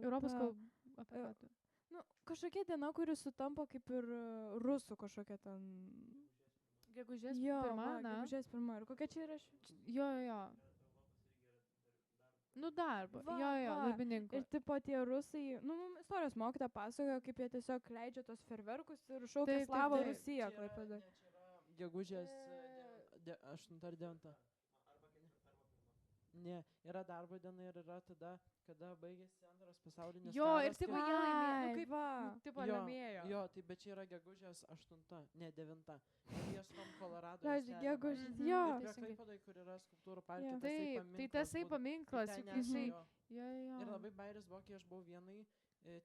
Europos ta- kalba. Apie ką tu? Nu, kažkokia diena, kuri sutampa kaip ir rusų kažkokia ten... Gegužės Jo, pirma, va, na? gegužės pirma. Ir kokia čia yra... Jo. Nu darbo. Va, Jo, va. darbininkų. Ir tipo tie rusai, nu, mum istorijos mokytoja pasakojo, kaip jie tiesiog leidžia tos ferverkus ir šaukia Taip, taip, Slavo taip. Rusiją Čia yra- Klaipėdai. ne, čia yra Gegužės 8 ar 9. Ne, yra darbo diena ir yra tada, kada baigėsi antras pasaulinis Jo, karas. ir tipo kai- jie laimėjo. Nu, Ai, kaip, va. nu, tipo Jo, laimėjo. Jo, tai bet čia yra gegužės 8, ne 9. Ir jie su tom Kolorado. Žodžiu, gegužės, Mhm. jo. Ir prie Teisingai. Klaipėdai, kur yra skulptūrų Jo. parke, Taip, tai tasai paminklas, juk jisai. Jo. Ir labai bairis buvo, kai aš buvau vienai,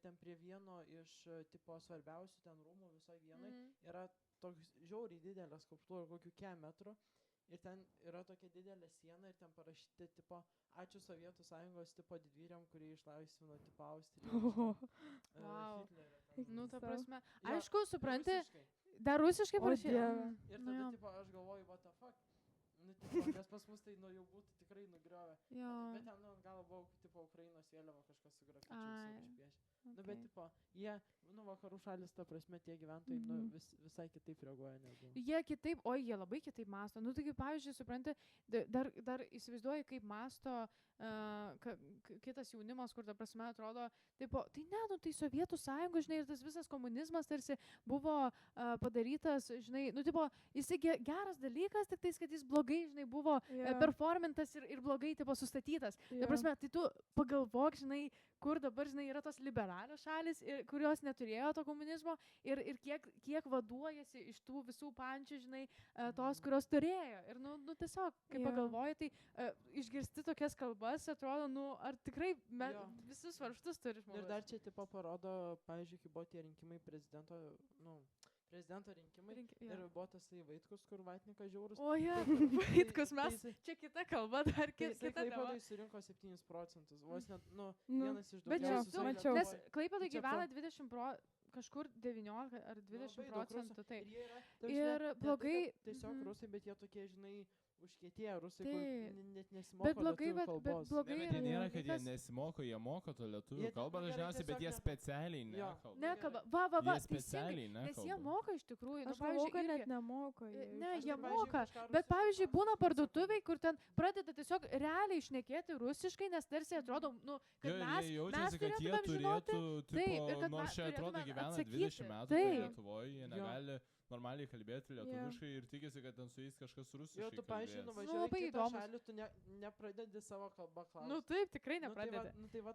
ten prie vieno iš tipo svarbiausių ten rūmų visoje vienai. Mhm. Yra toks žiauriai didelė skulptūra, kokių metrų. Ir ten yra tokia didelė siena ir ten parašyti, tipo, ačiū Sovietų Sąjungos tipo didvyriam, kurie išlaisvino tipo Austriją. Vau. Hitlerio ten. Nu, ta Sau. prasme. Jo, Aišku, supranti, rusiškai. dar rusiškai O parašyti. Dieve. Ir Nu, tada, jo. tipo, aš galvoju, what the fuck. Nu, tipo, nes pas mus tai nu jau būtų tikrai nugriovę. Jo. Bet ten, nu, gal buvo, tipo, Ukrainos vėliava kažkas su grafičiais Ai. išpiešė. Nu, Okay. bet, tipo, jie, nu, vakarų šalis, ta prasme, tie gyventojai, nu, Mhm. visai kitaip reaguoja negu. Jie kitaip, oi, jie labai kitaip masto. Nu, taigi, pavyzdžiui, supranti, dar įsivaizduoji, kaip masto kitas jaunimas, kur, ta prasme, atrodo, tipo, tai ne, nu, tai Sovietų sąjunga, žinai, ir tas visas komunizmas tarsi buvo padarytas, žinai, nu, tipo, jisai geras dalykas, tik tais, kad jis blogai, žinai, buvo Jo. performintas ir blogai, tipo, sustatytas. Jo. Ta prasme, tai tu pagalvok, žinai, kur dabar, žinai, yra tos liberalios šalis, kurios neturėjo to komunizmo ir kiek vaduojasi iš tų visų pančių, žinai, tos, kurios turėjo. Ir, nu tiesiog, kai Jo. pagalvoji, tai išgirsti tokias kalbas, atrodo, nu, ar tikrai Jo. visus varštus turi Ir žmogus. dar čia, tipo, parodo, pavyzdžiui, kai buvo tie rinkimai prezidento rinkimai. Jo. Ir buvo tas Vaitkus, kur Vaitnikas žiaurus. O, ja, Tai- Vaitkus, tai mes, jisai- čia kita kalba, dar Tai kita jisai tema. Klaipėdai surinko 7 procentus. Vos net, nu, Nu, vienas iš Bet daugiausių čia, Jo, visoje mačiau. nes Lietuvoj. Klaipėdai Tai čia gyvena pro- 20 kažkur 19 ar 20 Labai daug rusų. procentų, taip. Ir jie yra, ta Ir prasme, ne tai, blogai- kad tiesiog Mhm. rusai, bet jie tokie, žinai, užkietėję rusai, Taip. kur net nesimoko Bet blogai, lietuvių bet kalbos. blogai Ne, bet yra jie nėra, kad jie dalykas- nesimoko, jie moko to lietuvių Jie kalbą gerai, dažniausiai, bet tiesiog jie ne- specialiai Jo. nekalba. Nekalba. Gerai. Va, Jie teisingai. specialiai Nes jie nekalba. moka iš tikrųjų. Nu, Aš galvoju, pavyzdžiui, kad net irgi- nemoko. jie. Ne, Aš jie tai, pavyzdžiui, moka. kažką Bet, rusiškai pavyzdžiui, būna pasakau. parduotuviai, kur ten pradeda tiesiog realiai šnekėti rusiškai, nes tarsi atrodo, nu, kad Jo, ir mes, jie jaučiasi, kad jie turėtumėm žinoti. turėtų, Taip, ir tipo, kad nors mes čia atrodo turėtumėm gyvena atsakyti. 20 metų Taip. Lietuvoje, jie Jo. negali normaliai kalbėti lietuviškai ir tikisi, kad ten su jais kažkas Jo, rusiškai tu, pavyzdžiui, kalbės. nuvažiuoji labai į kitą įdomus. šalį, tu nepradedi savo kalbą klausti. Nu, taip, tikrai Nu, tai va- nepradeda. Nu, tai va,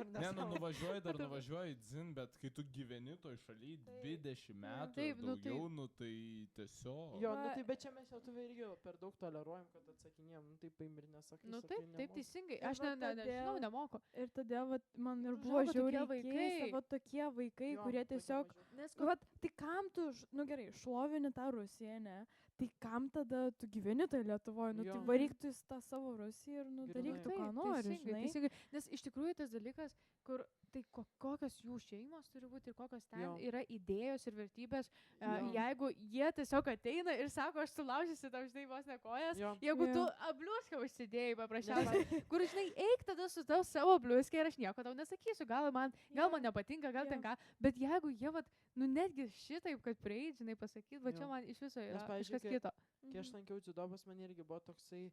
Ne, nu nuvažiuoji dar nuvažiuoji dzin, bet kai tu gyveni toj šaly 20 metų Taip, ir nu tai- daugiau, nu tai tiesiog. Jo, nu Va- tai bet čia mes lietuviai irgi per daug toleruojam, kad atsakinėjom, nu taip paim ir nesakai. Nu, sakai, taip, nemoku. teisingai. Ir Aš va nežinau, todėl- nemoko. Ir todėl vat, man ir Nu, buvo užaugo tokie žiauriai vaikai. keista, va tokie vaikai, Jo, kurie tokie tiesiog, mažiukai. Nes, vat, tai ką kam tu, gerai, šlovini tą Rusiją, ne? Tai kam tada tu gyveni tai Lietuvoje? Nu, Jo. tai varyk tu į tą savo Rusiją ir, nu, Grynai. daryk tu, ką nori, žinai. Teisingai. Nes iš tikrųjų tas dalykas, kur tai kokios jų šeimos turi būti ir kokios ten Jo. yra idėjos ir vertybės, Jo. jeigu jie tiesiog ateina ir sako, aš sulaužysiu tau, žinai, vos ne kojas, Jo. jeigu Jo. tu abliuską užsidėjai paprasčiausiai, kur, žinai, eik tada su tau savo bliuskę ir aš nieko tau nesakysiu, gal man nepatinka, gal ten ką, bet jeigu jie, vat, nu netgi šitaip, kad prieit, žinai, pasakyt, va čia Jo. man iš viso yra pavyzdžiui, kažkas kito. Kai aš lankiau dziudo, pas mane irgi buvo toksai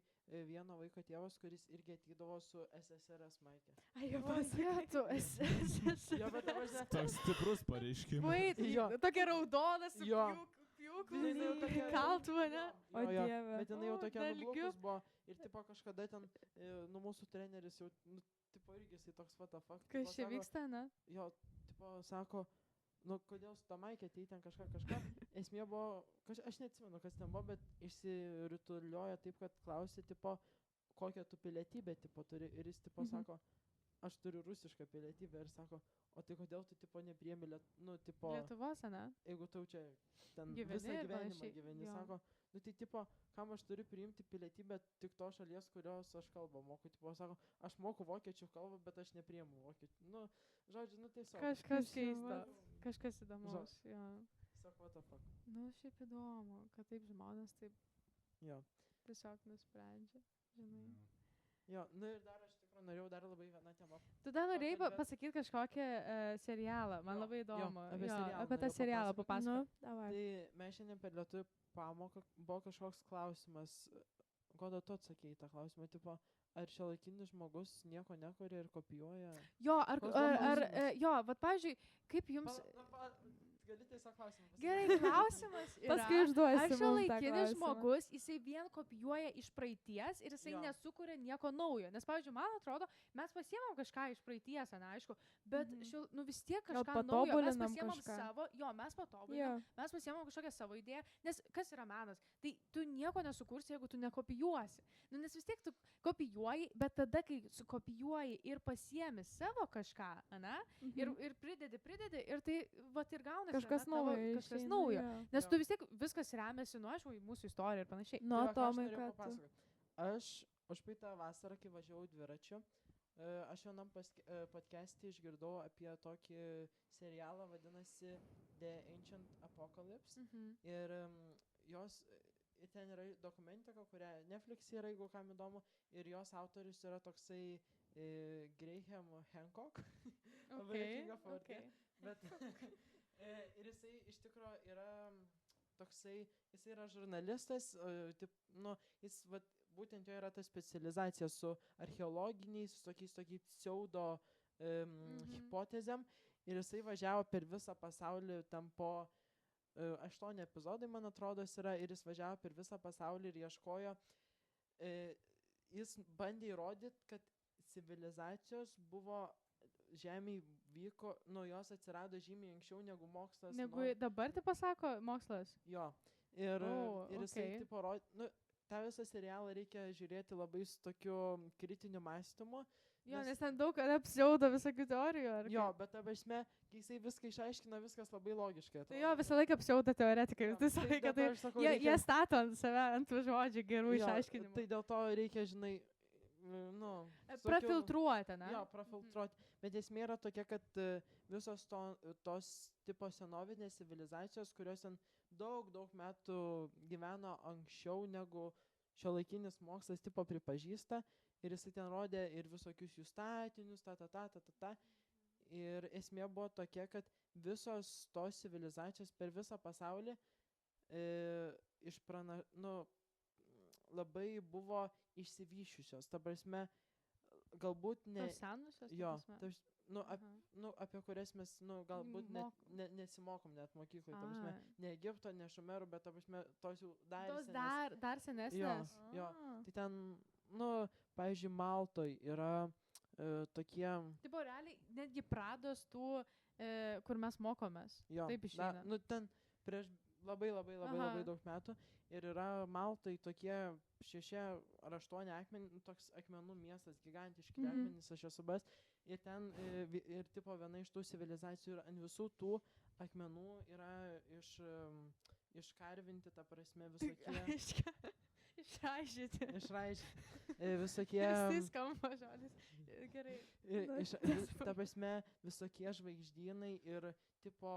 vieno vaiko tėvas, kuris irgi atydavo su SSRS maikė. Ai, jau Pasakyk, tu esi. Jo, bet ta prasme, Toks stiprus pareiškimas. Wait, Jo. tokia raudona su Jo. pjūklu, jinai jau tokia- kaltų, ne? O Jo, jo. Dieve. Bet jinai jau O, tokia dalgiu. nublukus buvo. Ir tipo kažkada ten, nu mūsų treneris jau, nu, tipo irgi jisai toks what the fuck. tipo, Kas čia sako- vyksta, ne? Jo, tipo sako, nu kodėl su ta maikė atei ten kažką. Esmė buvo, aš neatsimenu, kas ten buvo, bet išsirutulioja taip, kad klausė, tipo, kokią tu pilietybę, tipo, turi. Ir jis, tipo, sako, aš turiu rusišką pilietybę. Ir sako, o tai kodėl tu, tipo, nepriemi, nu, tipo, Lietuvos, ne? jeigu tau čia ten Gyveni visą ir gyvenimą panašiai, gyveni, jo. sako, nu tai tipo, kam aš turiu priimti pilietybę tik to šalies, kurios aš kalbą moku. Tipo, sako, aš moku vokiečių kalbą, bet aš nepriimu vokiečių. Nu, žodžiu, nu tiesiog. Kažkas čia keista. vat. Kažkas įdomaus. Jo. Tiesiog what the fuck. Nu, šiaip įdomu, kad taip žmonės taip Jo. tiesiog nusprendžia. Žinai. Jo, nu ir dar aš tikrai norėjau dar labai vieną temą. Tu dar norėjai Pakalbėt. pasakyti kažkokią serialą. Man Jo, labai jo, įdomu. apie Jo, serialą apie tą norėjau serialą papasakot. papasakok. Nu, davai. Tai mes šiandien per lietuvių pamoką buvo kažkoks klausimas. Goda, tu atsakėjai tą klausimą, tipo, ar šiuolaikinis žmogus nieko nekuria ir kopijuoja? Jo, ar, Koks buvo ar, klausimas? jo, vat pavyzdžiui, kaip jums... Gali tiesiog klausimą pasakyti. Gerai, klausimas yra. Paskui Ar išduosi mums tą šiuolaikinis klausimą. žmogus, jisai vien kopijuoja iš praeities ir jisai Jo. nesukuria nieko naujo. Nes, pavyzdžiui, man atrodo, mes pasiemam kažką iš praeities, ne, aišku, bet nu vis tiek Gal kažką naujo. Mes patobulinam pasiemam kažką. savo, jo, mes patobulinam, Jo. mes pasiemam kažkokią savo idėją, nes kas yra menas? Tai tu nieko nesukursi, jeigu tu nekopijuosi. Nu, nes vis tiek tu kopijuoji, bet tada, kai sukopijuoji ir pasiemi savo kažką, ne, ir pridedi, ir tai, va, ir gaunasi. Kažkas ane, tavo- naujo. Kažkas išeina, naujo. jo. Nes Jo. tu vis tiek viskas remiasi, nu, aišku, į mūsų istoriją ir panašiai. Nu, Tai va, ką aš Tomai, norėjau ką tu? papasakot. Aš užpraeitą vasarą, kai važiavau dviračiu, aš vienam podcast'e išgirdau apie tokį serialą, vadinasi The Ancient Apocalypse. Ir jos, ten yra dokumentika, kurią Netflix yra, jeigu kam įdomu, ir jos autorius yra toksai Graham Hancock. Labai juokinga pavardė. Bet ir jisai iš tikrųjų yra toksai, jisai yra žurnalistas, nu, jis vat, būtent jo yra ta specializacija su archeologiniais, su tokiais pseudo hipotezėm, ir jisai važiavo per visą pasaulį, tam po 8 epizodai, man atrodo, yra, ir jis važiavo per visą pasaulį ir ieškojo, jis bandė įrodyti, kad civilizacijos buvo Žemėje vyko, nu jos atsirado žymiai anksčiau negu mokslas. Negu dabar tai pasako mokslas. Jo. Ir jisai okay. tipo nu, tą visą serialą reikia žiūrėti labai su tokiu kritiniu mąstymu. Jo, nes ten daug yra pseudo visokių teorijų. Ar Jo, kaip? bet ta prasme, kai jisai viską išaiškina, viskas labai logiškai. Tai jo, visą laiką pseudo teoretikai. Jo, Tai visą tai laiką dėl to aš sakau, jie reikia- stato ant save, ant tų žodžių gerų Jo, išaiškinimų. Tai dėl to reikia, žinai, nu, su tokiu- Prafiltruoti, ne? Jo, prafiltruoti. Bet esmė yra tokia, kad visos tos tipo senovinės civilizacijos, kurios ten daug metų gyveno anksčiau negu šiuolaikinis mokslas tipo pripažįsta, ir jisai ten rodė ir visokius jų statinius, Ir esmė buvo tokia, kad visos tos civilizacijos per visą pasaulį labai buvo išsivyščiusios. Ta prasme, galbūt ne... Tos senusios? ta Jo, prasme? apie kurias mes, galbūt nesimokom net mokykloje. Ta prasme, ne Egipto, ne Šumerų, bet, ta prasme, tos jau dar Tos senesnės. dar senesnės. Jo. Tai ten, pavyzdžiui, Maltoj yra tokie... Tai buvo realiai netgi prados tų, kur mes mokomės. Jo, Taip išeina. ten prieš labai daug metų. Ir yra Maltai tokie 6 ar 8 akmenų, toks akmenų miestas, gigantiški akmenys, aš esu buvęs. Ir ten, ir tipo viena iš tų civilizacijų yra ant visų tų akmenų yra iškarvinti, ta prasme, visokie. Išraižyti. Visokie. Tai skamba žodis. Gerai. Ta prasme, visokie žvaigždynai ir tipo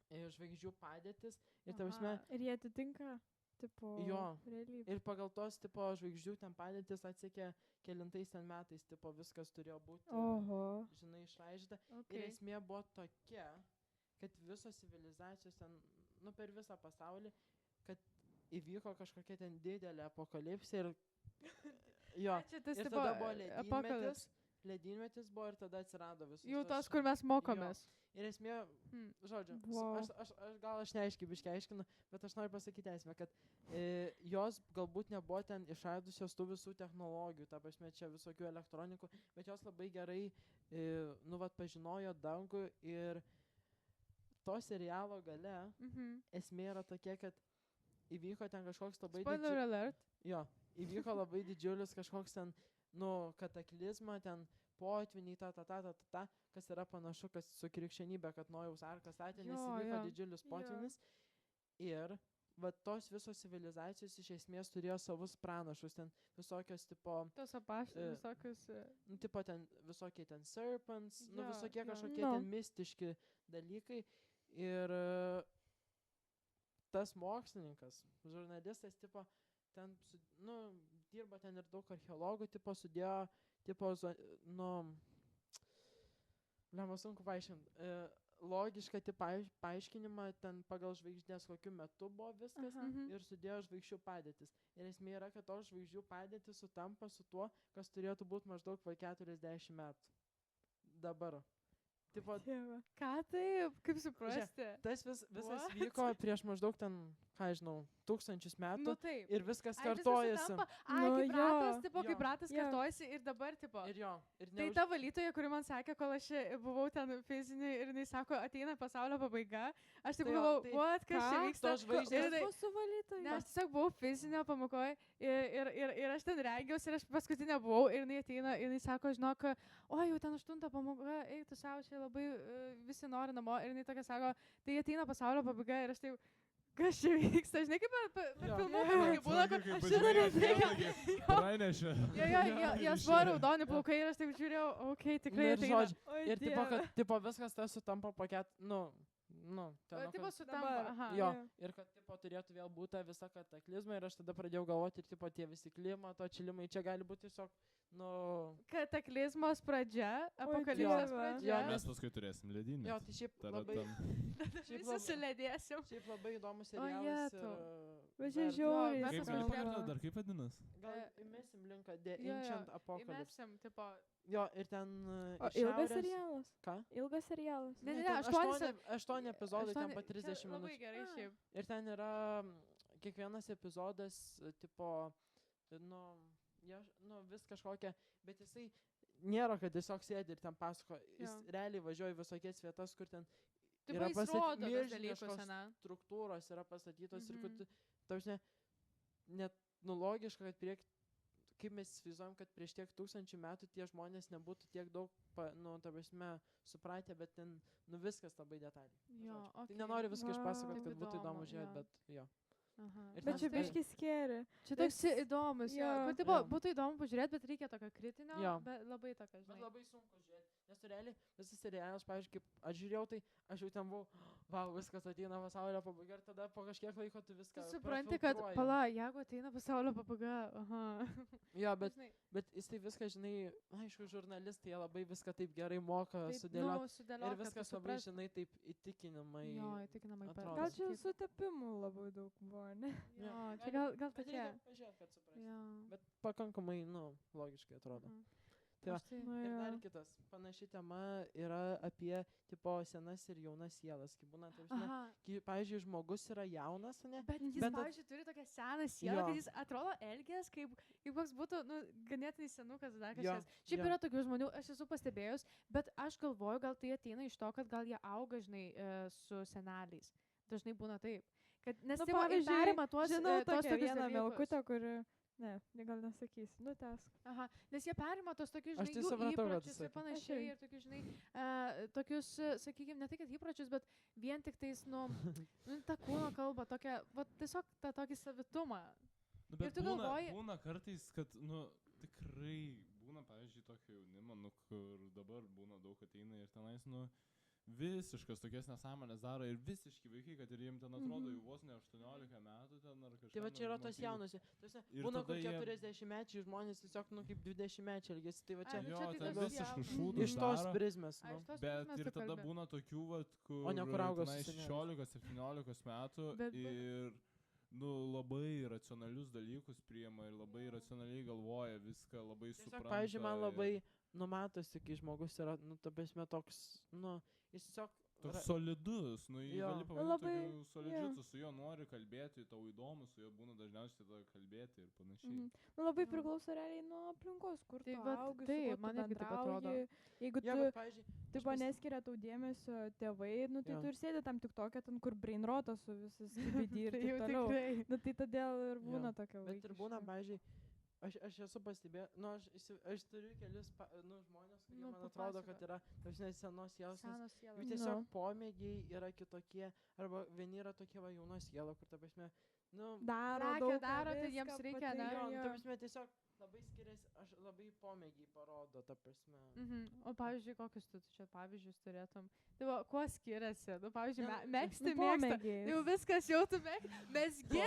žvaigždžių padėtis. Ir ta prasme. Ir jie atitinka, tipo, jo. realybę. Ir pagal tos tipo žvaigždžių ten padėtis atsekė kelintais ten metais, tipo viskas turėjo būti, žinai, išraižyta. Okay. Ir esmė buvo tokia, kad visos civilizacijos ten, nu, per visą pasaulį, kad įvyko kažkokia ten didelė apokalipsė ir jo, Čia tas ir tipo tada buvo ledynmetis buvo ir tada atsirado visos. Jau tos, kur mes mokomės. Ir esmė, žodžiu, Wow. aš neaiškiai biškai aiškinu, bet aš noriu pasakyti esmę, kad jos galbūt nebuvo ten išradusios tų visų technologijų, ta prasme čia visokių elektronikų, bet jos labai gerai, nu, vat, pažinojo dangų ir to serialo gale esmė yra tokia, kad įvyko ten kažkoks labai Spoiler alert. Jo, įvyko labai didžiulis kažkoks ten, nu, kataklizma, ten potviniai, kas yra panašu, kas su krikščionybė, kad Nojaus arką statė, nes įvyko didžiulis potvinis. Ir va tos visos civilizacijos iš esmės turėjo savus pranašus, ten visokios tipo. Tos apaštas, visokius. Nu, tipo ten visokie ten serpents, nu, visokie kažkokie ten mistiški dalykai. Ir tas mokslininkas, žurnalistas, tipo, ten, nu, dirba ten ir daug archeologų, tipo, sudėjo, tipo, nu, lemma sunku paaiškinti, logišką paaiškinimą ten pagal žvaigždės, kokiu metu buvo viskas ir sudėjo žvaigždžių padėtis. Ir esmė yra, kad tos žvaigždžių padėtis sutampa su tuo, kas turėtų būti maždaug po 40 metų. Dabar. Tipo, ką taip? Kaip suprasti? Tas visas vyko prieš maždaug ten, ką žinau, 1000 metų. Nu, taip. Ir viskas kartojasi. Kaip ratas, tipo, kaip ratas kartojasi ir dabar, tipo. Ir jo. Tai ta valytoja, kuri man sakė, kol aš buvau ten fizinį ir jinai sako, ateina pasaulio pabaiga. Aš taip galvojau, kas čia vyksta. Aš su valytoja. Ne, aš tiesiog buvau fizinio pamokoje ir aš ten regiausi ir aš paskutinė buvau ir jinai ateina ir jinai sako, žinok, o jau ten 8 pamoka, eik tu savo, čia labai visi nori namo ir jinai tokia sako, tai ateina pasaulio pabaiga ir aš taip, kas čia vyksta, žinai, kaip per filmuką, kaip būna, kad aš šitą pranešė. Jos buvo raudoni plaukai ir aš taip žiūrėjau, okei, tikrai ateina. Ir tipo, kad tipo, viskas tas sutampa paket, nu, ten. Tipo sutampa, aha. Jo, ir kad tipo turėtų vėl būti visa kataklizma ir aš tada pradėjau galvoti, ir tipo tie visi klimato atšilimai, čia gali būti tiesiog, nu... Kataklizmos pradžia, apokalipsės pradžia. Mes paskui turėsim ledynmetį. Jo, tai šiaip labai... Visi suledėsim. Šiaip labai įdomus serialas. Važiai žiauriai. Kaip gali dar, kaip vadinas? Gal įmesim linką The Ancient Apocalypse. Įmesim, tipo... Jo, ir ten... Ilgas serialas? Ką? Ilgas serialas. Ne, 8 epizodai, ten po 30 minučių. Labai gerai šiaip. Ir ten yra kiekvienas epizodas, tipo, nu, vis kažkokia, bet jisai nėra, kad tiesiog sėdi ir ten pasako, jis realiai važiuoja į visokias vietas, kur ten yra milžiniškos struktūros, yra pastatytos ir kur, tausinė, net logiška, kad kaip mes įsivaizduojam, kad prieš tiek 1000 metų tie žmonės nebūtų tiek daug, ta prasme, supratę, bet ten, viskas labai detaliai. Jo, tai nenoriu viską išpasakoti, kad būtų įdomu žiūrėti, bet jo. Bet čia biškį skėri. Čia toks įdomus, kur tipo būtų įdomu pažiūrėti, bet reikia tokio kritinio, bet labai tokio, žinai. Bet labai sunku žiūrėti, nes realiai visas serialas, pavyzdžiui, kaip aš žiūrėjau, tai aš jau ten buvau, vau, viskas ateina pasaulio pabaiga ir tada po kažkiek laiko tu viską supranti, kad, pala, jeigu ateina pasaulio pabaiga, aha. Jo, bet jis tai viską, žinai, aišku, žurnalistai labai viską taip gerai moka sudėlioti. Ir viskas labai, žinai, taip įtikinamai. Jo, įtikinamai. Gal čia sutapimų labai daug buvo, ne? Jo, čia gal tokie. Pažiūrėt, kad suprasti. Bet pakankamai, logiškai atrodo. Tai va, ir dar kitas, panaši tema yra apie, tipo, senas ir jaunas sielas. Kaip būna, pavyzdžiui, žmogus yra jaunas, ne? Bet jis, pavyzdžiui, turi tokią seną sielą, kad jis atrodo elgės, kaip koks būtų, ganėtinai senukas, dar kažkas. Šiaip yra tokių žmonių, aš esu pastebėjus, bet aš galvoju, gal tai ateina iš to, kad gal jie auga, žinai, su seneliais. Dažnai būna taip. Kad, nes tai ir perima tuos... Žinau, tokia viena melkutė, kuri Ne, gal nesakysi. Nu, tęsk. Aha, nes jie perima tos tokius, Aš žinai, tai jų supratau, ką tu įpročius ir sakai. panašiai, ir tokius, žinai, tokius, sakykime, ne tai, kad įpročius, bet vien tik tais, tą kūno kalbą, tokią, va, tiesiog tą tokį savitumą. Nu, Ir bet tu galvoji- būna kartais, kad, tikrai būna, pavyzdžiui, tokio jaunimo, kur dabar būna daug ateina ir tenais, visiškas tokias nesąmonės daro ir visiški vaikai, kad ir jiems ten atrodo jau vos ne 18 metų ten ar kažkas. Tai va čia yra tos jaunos. Ir Būna tada kur jie- 40-mečiai žmonės tiesiog, kaip 20-mečiai elgesi. Tai va čia Ai, nu Jo, čia tai ten tas visiškus jaunas. šūdus iš tos daro. prizmės. Ai, iš tos Bet prizmės ir tu tada kalbi. būna tokių, kur, O ne kur auga tenai su seneliais. 16-17 metų Bet- ir labai racionalius dalykus priima ir labai racionaliai galvoja viską, labai Tiesiog, supranta. pavyzdžiui, man ir labai numatosi, kai žmogus yra, ta prasme, toks, jis tiesiog... Toks solidus, jį Jo. gali pavadinti Labai, tokiu solidžiu, tu su juo nori kalbėti, tau įdomu, su juo būna dažniausiai tada kalbėti ir panašiai. Nu, labai priklauso realiai nuo aplinkos, kur Tai tu vat augi, taip, su kuo man tu irgi taip atrodo. bendrauji. Jeigu Ja, tu, bet, pavyzdžiui, taip, pas- neskiria tau dėmesio tėvai, tai Jo. tu ir sėdi tam tik tokia, ten kur brainrotas su visais skibidi ir Tai taip jau toliau. tikrai. Nu, tai todėl ir būna Jo. tokia Bet ir būna, vaikiška. pavyzdžiui, aš esu pastebėjęs, aš turiu kelius, žmonės, kurie Nu, man atrodo, kad papasakok. yra, tarsi, senos sielos, nes Senos jų sielos. tiesiog Nu. pomėgiai yra kitokie, arba vieni yra tokie va jaunos sielo, kur, ta prasme, Daro Lekia, daug ką, daro, tai viską jiems reikia, ne? patinka, jo, jo. ta prasme, tiesiog labai skiriasi, aš labai pomėgiai parodo, ta prasme. O pavyzdžiui, kokius tu čia pavyzdžius turėtum? Tai va, kuo skiriasi? Nu, pavyzdžiui, Ne, mėgsti, Nu, mėgsta. pomėgiais. Jau viskas, jau tu mėgsti.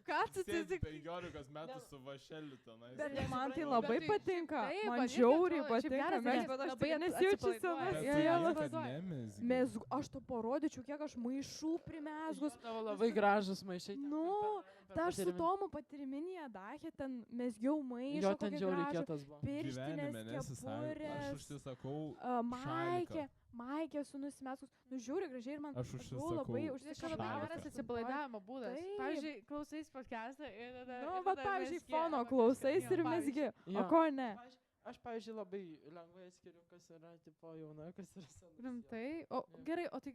Ką tu Sėdi tik... 15 metų su vašeliu tenais. Bet Ne, man tai suprantu, labai bet tai- patinka. taip, Man man irgi žiauriai atrodo, šiaip patinka. geras Mes, dalykas, bet aš labai tai nesijaučiu atsipalaiduoja. sena Jo, Bet jo, tu jo, siela. niekad vaizduoju. nemezgi. Aš to parodyčiau, kiek aš maišų primesgus. Tavo labai gražus maišai. ten Nu, per Ta aš su patyrimį. Tomu patiriminėje dachė ten mesgiau maišą. Jo, ten kokį žiauriai gražų, kietas buvo. Pirštinės, Gyvenime nesisavinu. Aš kepurės, užsisakau maikė, šaliką. maikė su nusimeskus. Nu, žiūri gražiai ir man Aš buvau užsisakau labai Tai čia labai šaliką. geras atsipalaidavimo būdas. Taip. Pavyzdžiui, klausais podcastą ir tada... Nu, ir bet tada pavyzdžiui, mezgi fono arba klausais kažkaip, ir jo, mesgi. Jo. O ko ne? Aš, pavyzdžiui, labai lengvai atskiriu, kas yra, tipo, jauna, kas yra sena. Rimtai? O Jo. gerai, o tai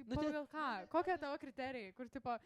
Nu, tai- pagal ką? Kokie tavo kriterijai? Kur tipo...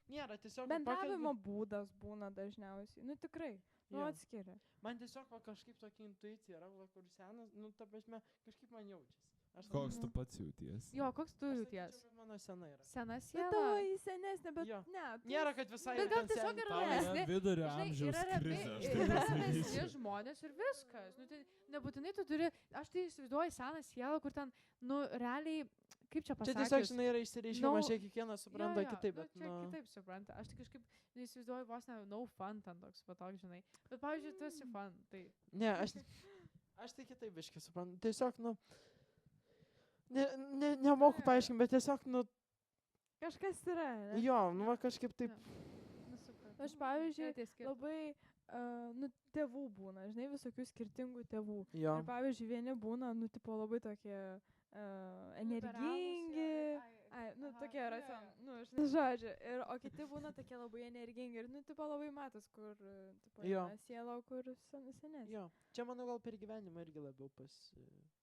Nėra, tiesiog Bendravimo būdas būna dažniausiai. Nu, tikrai. Nu, Jo. atskiria. Man tiesiog va, kažkaip tokia intuicija yra, va, kur senas, ta prasme, kažkaip man jaučiasi. Aš Koks Mhm. tu pats jauties? Jo, koks tu aš jauties? sakyčiau, kad mano sena yra. Sena Bet siela? tavo į senesnę, bet Jo. ne. tu- Nėra, kad visai... Bet gal ten tiesiog sen- yra Tau ramesni. yra vidurio Žinai, amžiaus yra rami- krizė, aš yra taip ramesni pasakysiu. žmonės ir viskas. Nu, tai nebūtinai tu turi, aš tai įsivaizduoju seną sielą, kur ten, nu, realiai, kaip čia Čia pasakyti? tiesiog, žinai, yra išsireiškimas, No. čia kiekvienas supranta kitaip, bet, nu, čia kitaip supranta. Aš tai kažkaip įsivaizduoju vos ne no fun ten toks, patoks, žinai. Bet, pavyzdžiui, tu esi fun, tai... Ne, aš tai kitaip biškai suprantu. Tiesiog, nemoku paaiškinti, bet tiesiog, Kažkas yra. Ne? jo, va kažkaip taip. Nu, supratau. Aš, pavyzdžiui, Tai skirti. labai, nu, tėvų būna, žinai, visokių skirtingų tėvų. Jo. Ir, pavyzdžiui, vieni būna, nu, tipo, labai tokie energingi. Ai, nu, tokie racion, nu, aš nežodžiu. Ir, o kiti būna tokie labai energingi ir, nu, tipo, labai matos, kur, tipo, Jo. jauna siela, o kur senesnė. Jo. Čia, manau, gal per gyvenimą irgi labiau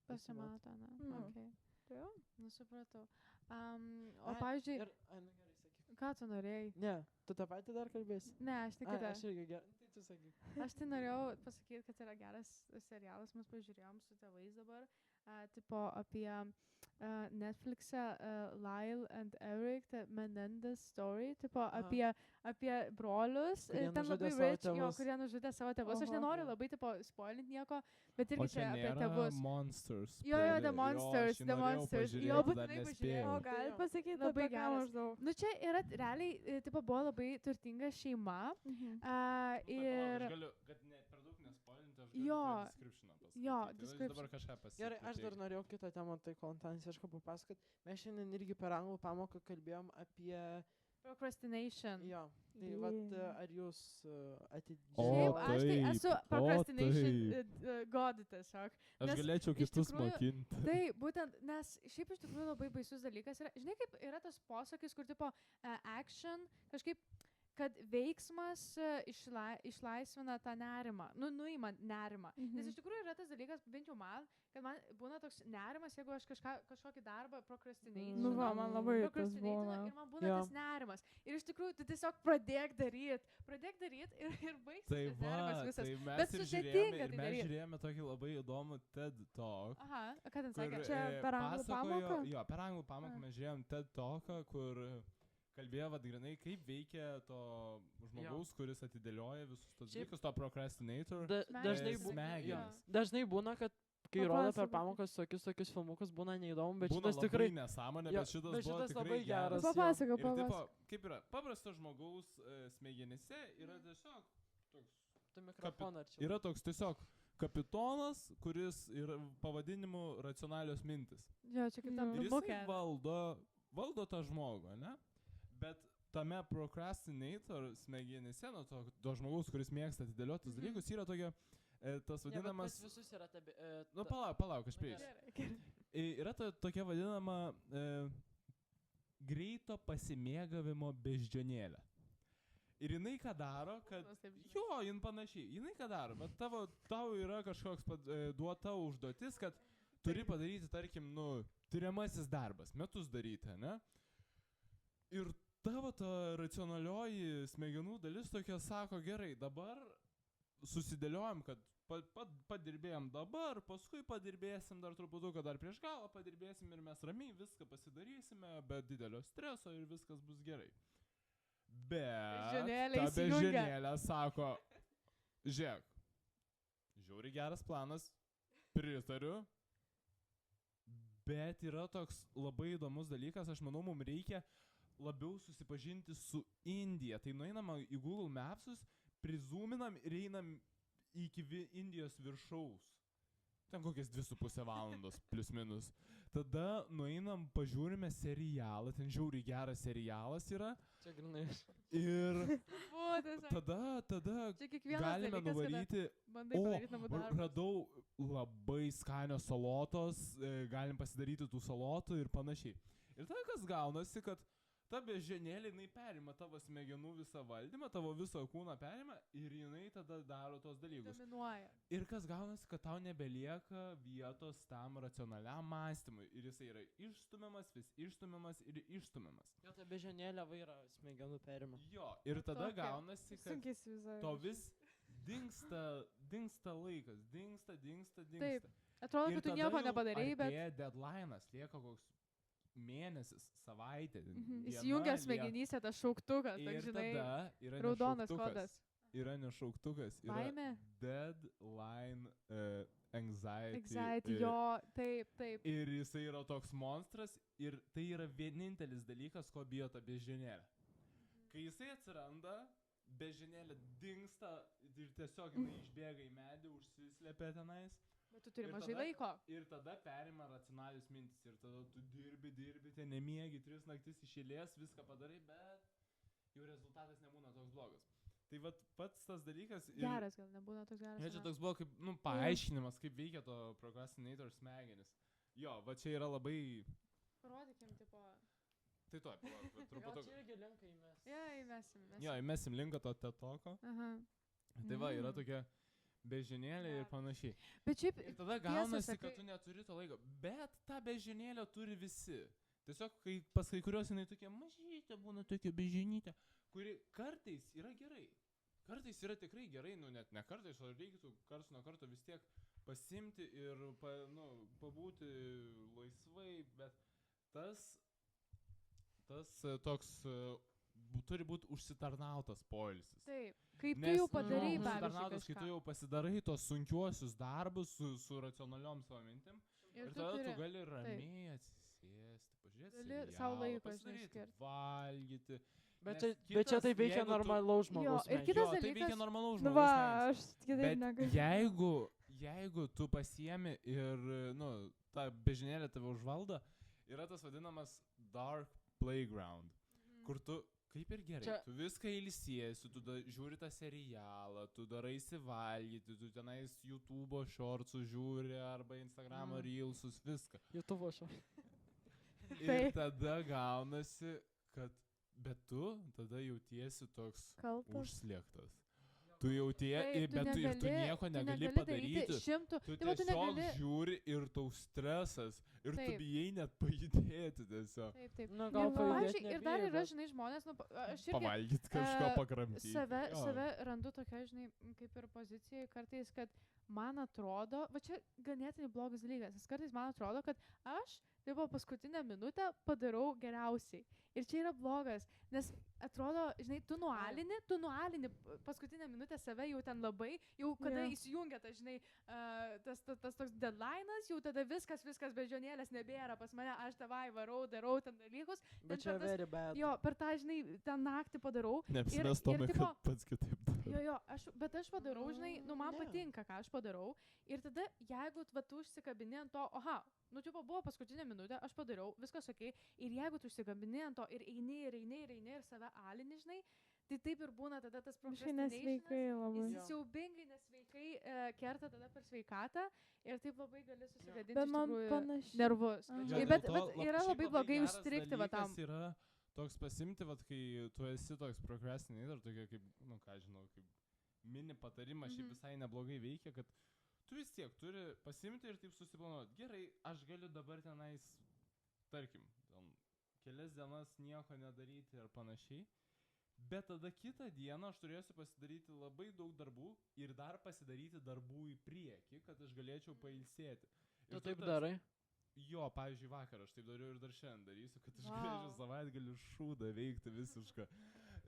Pasimato, ne? Mm. Okay. Tai jo. Nu, supratau. O, Ai, pavyzdžiui, Ir, nu gerai, sakyk. ką tu norėjai? Ne, tu tą patį dar kalbėsi. Ne, aš tik Ai, kitą. aš irgi gerai. Tai tu sakyk. Aš tai norėjau pasakyti, kad yra geras serialas, mes pažiūrėjom su tėvais dabar, tipo apie Netflix'e Lyle and Eric, the Menendez story, tipo apie brolius, Kurie ten nužudė labai savo rich, jo, tėvus. kurie nužudė savo tėvus. Aš Oho. nenoriu labai, tipo, spoilinti nieko, bet O irgi čia čia apie nėra tėvus. Monsters. Jo, The Monsters, The Monsters. Jo, būtinai O pažiūrėjau. gali Jo. pasakyti Labai apie ką geras. maždaug? Nu, čia yra realiai, tipo, buvo labai turtinga šeima. Mhm. Ir... Aš galiu, kad ne, per daug nespoilinti, aš galiu Jo. descriptioną pasakyti. Jo, Tai description. dabar kažką pasakyti. Gerai, aš dar norėjau kitą temą, tai kol Antanas ieško papasakot. Mes šiandien irgi per anglų pamoką kalbėjom apie... Procrastination. Jo, tai vat, Yeah. ar jūs O, Šiaip aš tai taip, esu o, procrastination god tiesiog. Aš nes galėčiau iš kitus tikrųjų- mokinti. Tai būtent, nes šiaip iš tikrųjų labai baisus dalykas yra. Žinai, kaip yra tas posakis, kur tipo action, kažkaip kad veiksmas išlaisvina tą nerimą, nuima nerimą. Nes iš tikrųjų yra tas dalykas, bent jau man, kad man būna toks nerimas, jeigu aš kažkokį darbą prokrastineinu. Nu va, man labai tas būna. Ir man būna tas nerimas. Ir iš tikrųjų, tu tiesiog pradėk daryti ir baigsis tas nerimas visas. Tai mes Bet sudėtinga tai daryti. žiūrėjome tokį labai įdomų TED Talk. Aha, ką ten sakė? Čia per anglų pamoką? Jo, per anglų pamoką mes žiūrėjom TED Talką, kur kalbėjo, vad grinai, kaip veikia to žmogaus, kuris atidėlioja visus tos dalykus, to procrastinator smegenis. Dažnai būna, kad kai rodo per pamokas tokius filmukus, būna neįdomu, bet būna šitas tikrai nesąmonė, bet šitas buvo tikrai geras. Papasakok. Kaip yra, paprasto žmogaus smegenyse yra tiesiog toks, yra toks tiesiog kapitonas, kuris yra pavadinimu racionalios mintis. Jo, čia kaip tam Ir filmuke. jisai valdo tą žmogų, ne? Bet tame procrastinator smegenyse, nuo to žmogaus, kuris mėgsta atidėliotus dalykus, yra tokia, tas vadinamas... Ja, visus yra palauk, aš prieisiu. Yra tokia vadinama greito pasimėgavimo beždžionėlė. Ir jinai ką daro, kad... Jo, jin panašiai. Jinai ką daro, bet tau yra kažkoks duota užduotis, kad turi padaryti, tarkim, tyriamasis darbas, metus daryti, ne? Ir tavo ta racionalioji smegenų dalis tokia sako, gerai, dabar susidėliojam, kad padirbėjom dabar, paskui padirbėsim dar truputuką, dar prieš galą padirbėsim ir mes ramiai viską pasidarysime, be didelio streso ir viskas bus gerai. Bet ta beždžionėlė sako, žiūrėk, žiauriai geras planas, pritariu, bet yra toks labai įdomus dalykas, aš manau, mums reikia labiau susipažinti su Indija. Tai nueinam į Google Mapsus, prizūminam ir einam iki Indijos viršaus. Ten kokias 2,5 valandos, plius minus. Tada nueinam, pažiūrime serialą, ten žiauriai geras serialas yra. Čia grinai. Ir tada galime nuvaryti, radau labai skanios salotos, galim pasidaryti tų salotų ir panašiai. Ir tada kas gaunasi, kad ta beždžionėlė, jinai perima tavo smegenų visą valdymą, tavo visą kūną perima ir jinai tada daro tos dalykus. Dominuoja. Ir kas gaunasi, kad tau nebelieka vietos tam racionaliam mąstymui. Ir jisai yra išstumiamas, vis išstumiamas ir išstumiamas. Jo, ta beždžionėlė vaira smegenų perima. Jo, ir tada gaunasi, kad to vis dingsta laikas, dingsta. Taip, atrodo, kad tu nieko nepadarei, bet... Ir deadline'as lieka koks mėnesis, savaitė. Įsijungia smegenyse tas šauktukas, tak žinai, yra raudonas kodas. Yra nešauktukas, yra baimė? Deadline anxiety. Anxiety, jo, taip. Ir jisai yra toks monstras ir tai yra vienintelis dalykas, ko bijo ta beždžionėlė. Kai jisai atsiranda, beždžionėlė dingsta ir tiesiog jinai išbėga į medį, užsislėpia tenais. Bet tu turi mažai laiko. Ir tada perima racionalius mintis. Ir tada tu dirbi, ten nemiegi 3 naktis iš eilės, viską padarai, bet jau rezultatas nebūna toks blogas. Tai vat pats tas dalykas... Geras gal nebūna toks geras. Čia toks buvo kaip, paaiškinimas, kaip veikia to procrastinator smegenis. Jo, va čia yra labai... Parodykim, tipo... Tai to, truputį... Čia irgi linką įmes. Jo, įmesim. Jo, įmesim linką to tetoko. Aha. Tai va, yra tokia... beždžionėlė ir panašiai. Bet šiaip, ir tada gaunasi, kad tu neturi to laiko. Bet tą beždžionėlę turi visi. Tiesiog pas kai kurios jinai tokia mažytė būna tokia beždžionytė, kuri kartais yra gerai. Kartais yra tikrai gerai, net ne kartais, o reikėtų karts nuo karto vis tiek pasimti ir pabūti laisvai, bet tas toks turi būti užsitarnautas poilsis. Taip. Kaip tu jau padarai, pavyzdžiui, kai tu jau pasidarai tos sunkiuosius darbus su racionaliom savo mintim ir tada tu gali ramiai atsisėsti, pažiūrėti serialą, pasidaryti, valgyti. Bet čia tai veikia normalaus žmogaus smegenys. Ir kitas dalykas, tai veikia normalaus žmogaus smegenys. Bet jeigu tu pasiemi ir, ta beždžionėlė tave užvaldo, yra tas vadinamas dark playground, kur tu kaip ir gerai, tu viską ilsiesi, tu žiūri tą serialą, tu daraisi valgyti, tu tenais YouTube'o shortsus žiūri arba Instagram'o reelsus, viską. YouTube'o shortsus. Ir tada gaunasi, kad Bet tu tada jautiesi toks Kaltas. užslėgtas. Tu jautie, Taip, bet tu nieko negali padaryti. Šimtų. Tu Tai va, tu tiesiog negali. žiūri ir tau stresas. Ir tu Taip. bijai net pajudėti tiesiog. Taip. Nu, Jo, gal pajudėt Pavyzdžiui, ir dar nebijai, yra, bet- žinai, žmonės, nu, aš irgi Pavalgyti kažko e, pakramtyti. save randu tokia, žinai, kaip ir pozicijai kartais, kad man atrodo, va čia ganėtinai blogas dalykas, nes kartais man atrodo, kad aš, tai buvo paskutinę minutę, padarau geriausiai. Ir čia yra blogas, nes atrodo, žinai, tu nualini paskutinę minutę save jau ten labai, jau kada Jo. įsijungia tas, žinai, tas toks deadline'as, jau tada viskas, bežionėlės nebėra pas mane, aš tavai varau, darau ten dalykus. Bet ten čia per tas- very bad. Jo, per tą, žinai, tą naktį padarau. Neapsimes ir Tomai, tipo- kad pats kitaip darai. Jo, bet aš padarau, žinai, nu man Ne. patinka, ką aš padarau. Ir tada, jeigu va, tu užsikabini ant to, aha, nu, tipo, buvo paskutinė minutė, aš padariau, viskas ok. Ir jeigu tu užsikabini ant to ir eini ir save alini, žinai, tai taip ir būna tada tas Kažkai procrastinationas. nesveikai labai. Jis siaubingai nesveikai kerta tada per sveikatą ir taip labai gali susigadinti Bet iš man tikrųjų panašiai. nervus. Aha. Jo, Bet- dėl to bet yra šiaip labai blogai geras užstrigti va tam. dalykas Yra toks pasimti, va, kai tu esi toks procrastinator, tokia kaip, nu ką žinau, kaip mini patarimas šiaip Mhm. visai neblogai veikia, kad tu vis tiek turi pasimti ir taip susiplanuoti. Gerai, aš galiu dabar tenais, tarkim, ten, kelias dienas nieko nedaryti ir panašiai. Bet tada kitą dieną aš turėsiu pasidaryti labai daug darbų ir dar pasidaryti darbų į priekį, kad aš galėčiau pailsėti. Tu Ir taip tas- darai? Jo, pavyzdžiui, vakar aš taip dariau ir dar šiandien darysiu, kad aš Vau. galėčiau savaitgalį šūdą veikti visišką.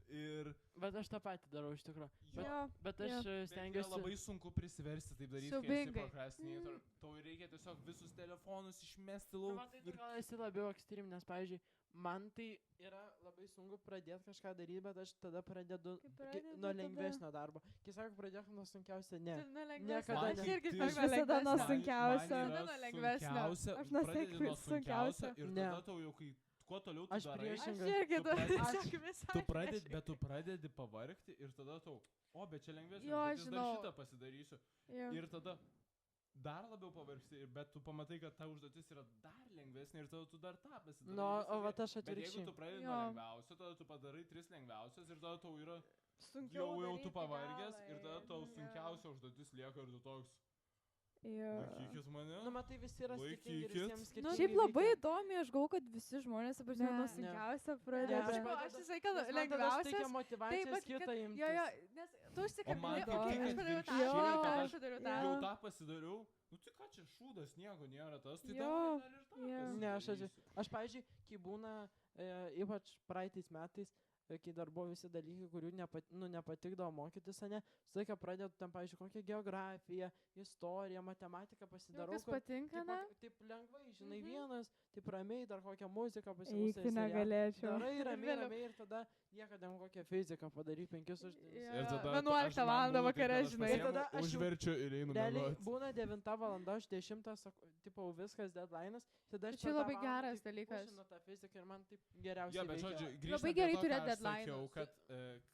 Ir Bet aš tą patį darau iš tikrųjų. Jo. Bet aš Jo. bet yra stengiuosi. labai sunku prisiversti taip daryti, kai esi Siaubingai. procrastinator. Tau reikia tiesiog visus telefonus išmesti Nu, lauk. man tai tu gal esi labiau ekstrem, nes, pavyzdžiui, man tai yra labai sunku pradėti kažką daryti, bet aš tada pradedu Kai nuo pradedi tada- lengvesnio darbo. Kai sako, pradėk nuo sunkiausio, ne. Nu, Niekada Aš ne. irgi Tik žinok, tai- visada nuo lengvesnio. sunkiausio. Tada nuo lengvesnio. Aš nuo pradedi nuo sunkiausio ir Ne. tada tau jau, kai kuo toliau tu Aš darai, Aš priešingai. irgi Tu tu pradedi- tiesiog visai. tu pradedi, bet tu pradedi pavargti ir tada tau, o, bet čia lengvesnio, Jo, užduotis, dar žinau. šitą pasidarysiu. Jo. Ir tada dar labiau pavargsti, bet tu pamatai, kad ta užduotis yra dar lengvesnė ir tada tu dar tą pasidarai. Nu, o visą va laiką. aš Bet jeigu atvirkščiai. tu pradedi Jo. nuo lengviausio, tada tu padarai 3 lengviausias ir tada tau yra, Sunkiau jau tu daryti pavargęs galą ir tada tau jo. sunkiausia užduotis lieka ir tu toks, Jo. laikykis mane. Nu, matai, visi yra skirtingi ir Laikykit. visiems Nu, skirtingai. šiaip labai veikia. įdomi, aš galvoju, kad visi žmonės, ta prasme, Ne. nuo Ne. sunkiausio Ne, pradeda. aš Aš pradedu- visą laiką Nes man tada lengviausias. suteikia motyvacijos bet kitą kad- imtis. Jo, nes tu O užsikabini, man kaip okei, tik aš padariau tą, atvirkščiai, aš kad aš padariau tą. Jau tą pasidariau, nu tai ką čia šūdas, nieko nėra tas, tai Jo, dabar dar ir tą jo. Ne, aš pasidarysiu. Aš, pavyzdžiui, kai būna, ypač praeitais metais, kai dar buvo visi dalykai, kurių nepatikdavo mokytis, ne, visą laiką pradedu tam, pavyzdžiui, kokią geografiją, istoriją, matematiką pasidarau. Kas kur patinka, taip, ne? taip lengvai, žinai, Mhm. vienas, taip ramiai, dar kokią muziką Eik, pasiklausai. tai negalėčiau. Darai ramiai, vėliau. ramiai ir tada lieka ten kokią fiziką padaryti 5 užduotis. Jo. Ir tada 11 aš- man valandą būna taip, vakare, kad aš žinai. pasiemu, Tada aš jau- užverčiu ir einu Realiai miegot. būna 9 valanda, aš 10, tipo, viskas deadline'as, tada aš Čia per tą labai valandą geras taip dalykas. pušinu tą fiziką ir man taip geriausiai Jo, bet veikia. žodžiu, grįžtant Labai prie gerai to, turėt ką aš sakiau, deadline'us. kad